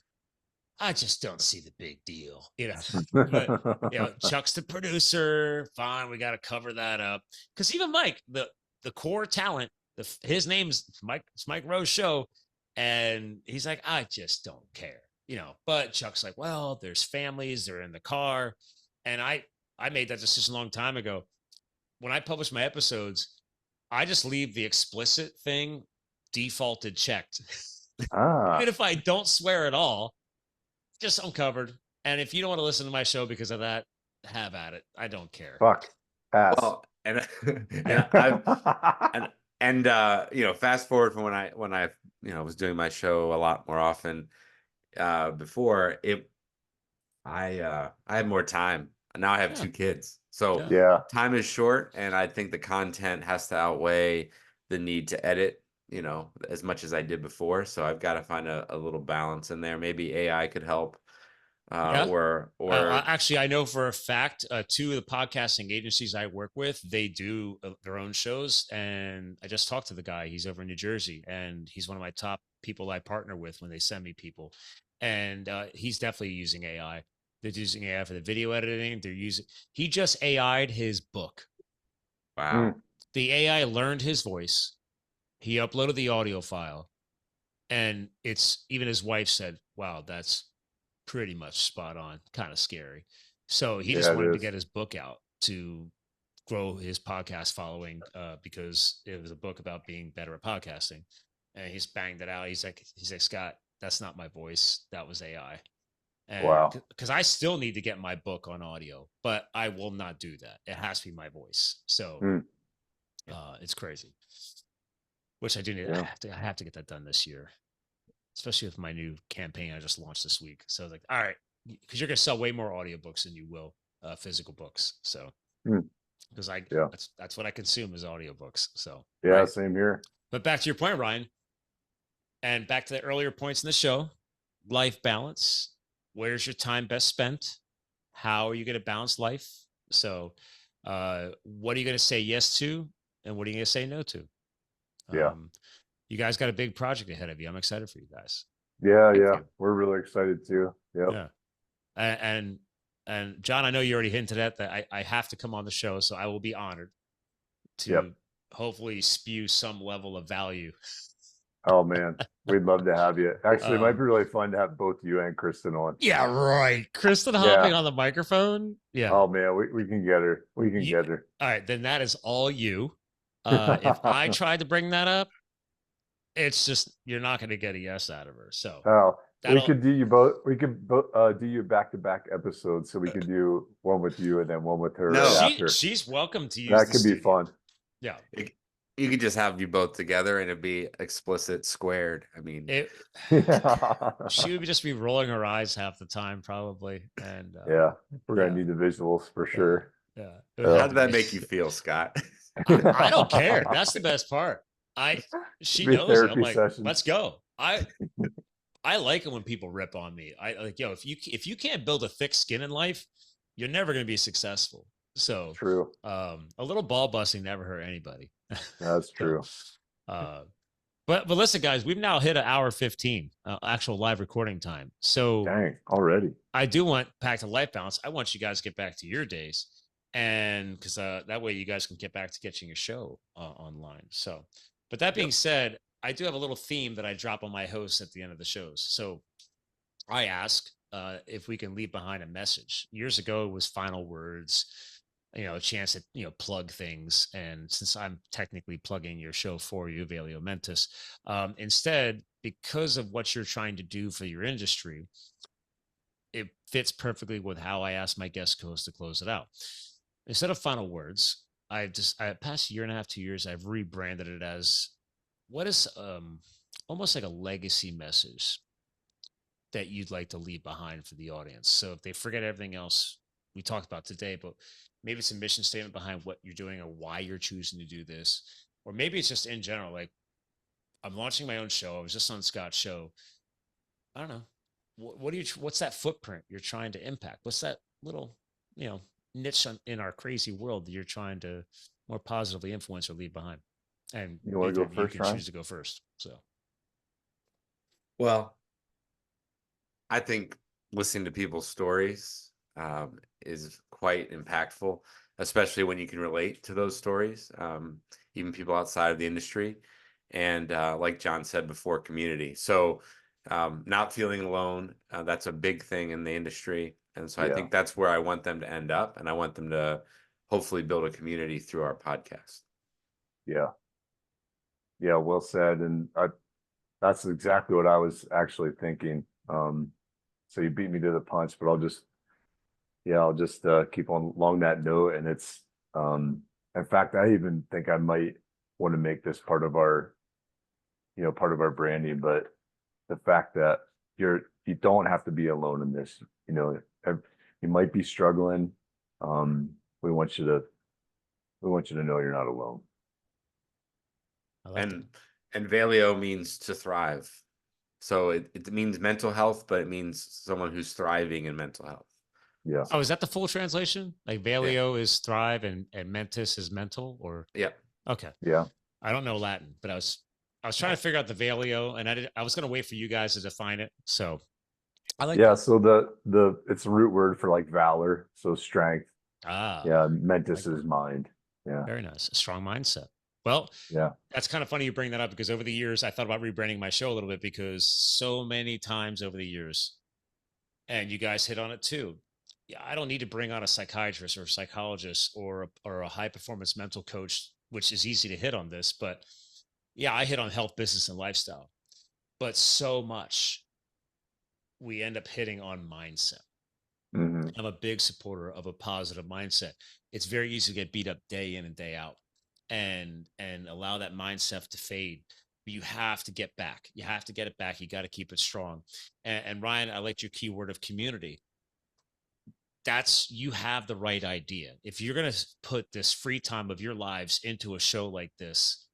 I just don't see the big deal, But Chuck's the producer. Fine, we got to cover that up because even Mike, the core talent, his name's Mike. It's Mike Rowe's show, and he's like, I just don't care, But Chuck's like, well, there's families, they're in the car, and I made that decision a long time ago. When I publish my episodes, I just leave the explicit thing defaulted checked. Even if I don't swear at all, just uncovered. And if you don't want to listen to my show because of that, have at it. I don't care. Fuck. Pass. well, and fast forward from when I was doing my show a lot more often before I had more time. Now I have 2 kids. So time is short, and I think the content has to outweigh the need to edit, as much as I did before. So I've got to find a little balance in there. Maybe AI could help. Or actually, I know for a fact, 2 of the podcasting agencies I work with, they do their own shows. And I just talked to the guy. He's over in New Jersey, and he's one of my top people I partner with when they send me people. And he's definitely using AI. They're using AI for the video editing. He just AI'd his book. Wow. The AI learned his voice. He uploaded the audio file, and even his wife said, wow, that's pretty much spot on, kind of scary. So he just wanted to get his book out to grow his podcast following because it was a book about being better at podcasting. And he's banged it out. He's like, Scott, that's not my voice. That was AI. And Wow. because I still need to get my book on audio, but I will not do that. It has to be my voice. So Mm. it's crazy. Which I do need. Yeah. I have to get that done this year, especially with my new campaign I just launched this week. So I was like, all right, because you're gonna sell way more audiobooks than you will physical books. So Mm. because Yeah. that's what I consume is audiobooks. So Yeah, right. same here. But back to your point, Ryan, and back to the earlier points in the show, life balance. Where's your time best spent? How are you going to balance life? So, what are you going to say yes to, and what are you going to say no to? Yeah. You guys got a big project ahead of you. I'm excited for you guys. Yeah, Thank yeah. you. We're really excited too. Yep. Yeah. And John, I know you already hinted at that. I have to come on the show, so I will be honored to hopefully spew some level of value. Oh man, we'd love to have you. Actually, it might be really fun to have both you and Kristen on. Yeah, right. Kristen hopping on the microphone. Yeah. Oh man, we can get her. We can get her. All right, then that is all you. If I tried to bring that up, it's just you're not going to get a yes out of her. So we could do you both. We could do you back-to-back episodes, so we could do one with you and then one with her. No, right after. She's welcome to use That could be fun. Yeah, you could just have you both together and it'd be explicit squared. I mean, she would just be rolling her eyes half the time, probably. And yeah, we're gonna need the visuals for sure. Yeah. How did that make you feel, Scott? I don't care. That's the best part. She knows it. I'm like, let's go. I like it when people rip on me. I like, yo, if you can't build a thick skin in life, you're never going to be successful. So true. A little ball busting never hurt anybody. That's true. But listen, guys, we've now hit an hour 15 actual live recording time. So dang, already. I do want back to life balance. I want you guys to get back to your days, and because that way you guys can get back to getting your show online. So, but that being said, I do have a little theme that I drop on my hosts at the end of the shows. So I ask if we can leave behind a message. Years ago, it was final words, a chance to, plug things. And since I'm technically plugging your show for you, Valeo Mentis, instead, because of what you're trying to do for your industry, it fits perfectly with how I ask my guest co-host to close it out. Instead of final words, I past year and a half, 2 years, I've rebranded it as what is almost like a legacy message that you'd like to leave behind for the audience. So if they forget everything else we talked about today, but maybe it's a mission statement behind what you're doing or why you're choosing to do this, or maybe it's just in general, like I'm launching my own show. I was just on Scott's show. I don't know. What's that footprint you're trying to impact? What's that little, niche in our crazy world that you're trying to more positively influence or leave behind? And you want to go first, you can choose to go first. So, well, I think listening to people's stories is quite impactful, especially when you can relate to those stories, even people outside of the industry. And like John said before, community. So not feeling alone, that's a big thing in the industry. And so I think that's where I want them to end up. And I want them to hopefully build a community through our podcast. Yeah. Yeah, well said. And that's exactly what I was actually thinking. So you beat me to the punch, but I'll just keep on along that note. And it's, in fact, I even think I might want to make this part of our branding, but the fact that you don't have to be alone in this, you might be struggling. We want you to know you're not alone. And Valeo means to thrive. So it means mental health, but it means someone who's thriving in mental health. Yeah. Oh, is that the full translation? Like Valeo is thrive and Mentis is mental, or? Yeah. Okay. Yeah. I don't know Latin, but I was trying to figure out the Valeo, and I was going to wait for you guys to define it. So I like. Yeah. So it's a root word for like valor. So strength. Yeah. Mentis is mind. Yeah. Very nice. A strong mindset. Well, yeah, that's kind of funny you bring that up, because over the years I thought about rebranding my show a little bit, because so many times over the years, and you guys hit on it too. Yeah, I don't need to bring on a psychiatrist or a psychologist or a high performance mental coach, which is easy to hit on this, but yeah, I hit on health, business, and lifestyle. But so much we end up hitting on mindset. Mhm. I'm a big supporter of a positive mindset. It's very easy to get beat up day in and day out and allow that mindset to fade. But you have to get back. You have to get it back. You got to keep it strong. And Ryan, I liked your keyword of community. That's, you have the right idea. If you're going to put this free time of your lives into a show like this,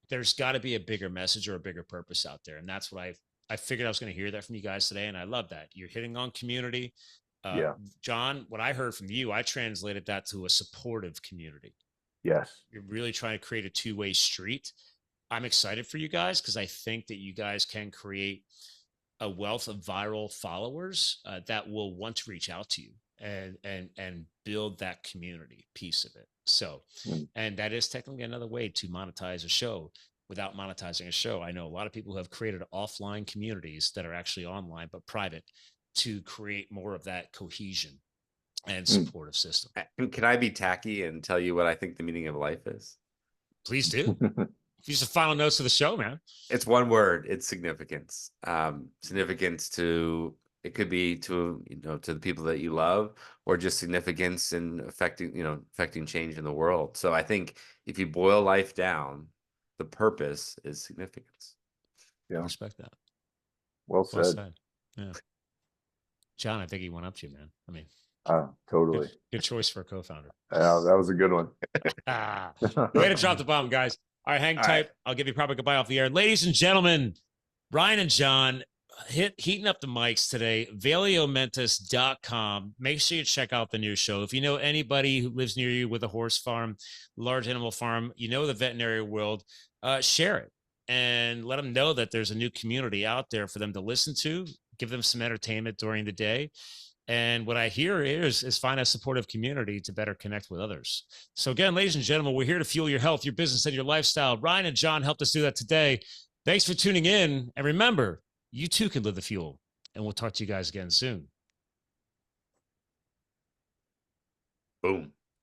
there's got to be a bigger message or a bigger purpose out there. And that's what I figured I was going to hear that from you guys today. And I love that you're hitting on community. Yeah. John, what I heard from you, I translated that to a supportive community. Yes. You're really trying to create a two-way street. I'm excited for you guys because I think that you guys can create a wealth of viral followers that will want to reach out to you and build that community piece of it. So, and that is technically another way to monetize a show without monetizing a show. I know a lot of people who have created offline communities that are actually online but private to create more of that cohesion and supportive system. And can I be tacky and tell you what I think the meaning of life is? Please do. These are final notes of the show, man. It's one word. It's significance. Significance to, it could be to, to the people that you love, or just significance in affecting change in the world. So I think if you boil life down, the purpose is significance. Yeah. I respect that. Well said. Yeah. John, I think he went up to you, man. I mean, totally. Good choice for a co-founder. That was a good one. Way to drop the bomb, guys. All right, hang tight. Right. I'll give you proper goodbye off the air. Ladies and gentlemen, Ryan and John heating up the mics today. ValeoMentis.com. Make sure you check out the new show. If you know anybody who lives near you with a horse farm, large animal farm, the veterinary world, share it and let them know that there's a new community out there for them to listen to. Give them some entertainment during the day. And what I hear is find a supportive community to better connect with others. So again, ladies and gentlemen, we're here to fuel your health, your business, and your lifestyle. Ryan and John helped us do that today. Thanks for tuning in. And remember, you too can live the fuel. And we'll talk to you guys again soon. Boom.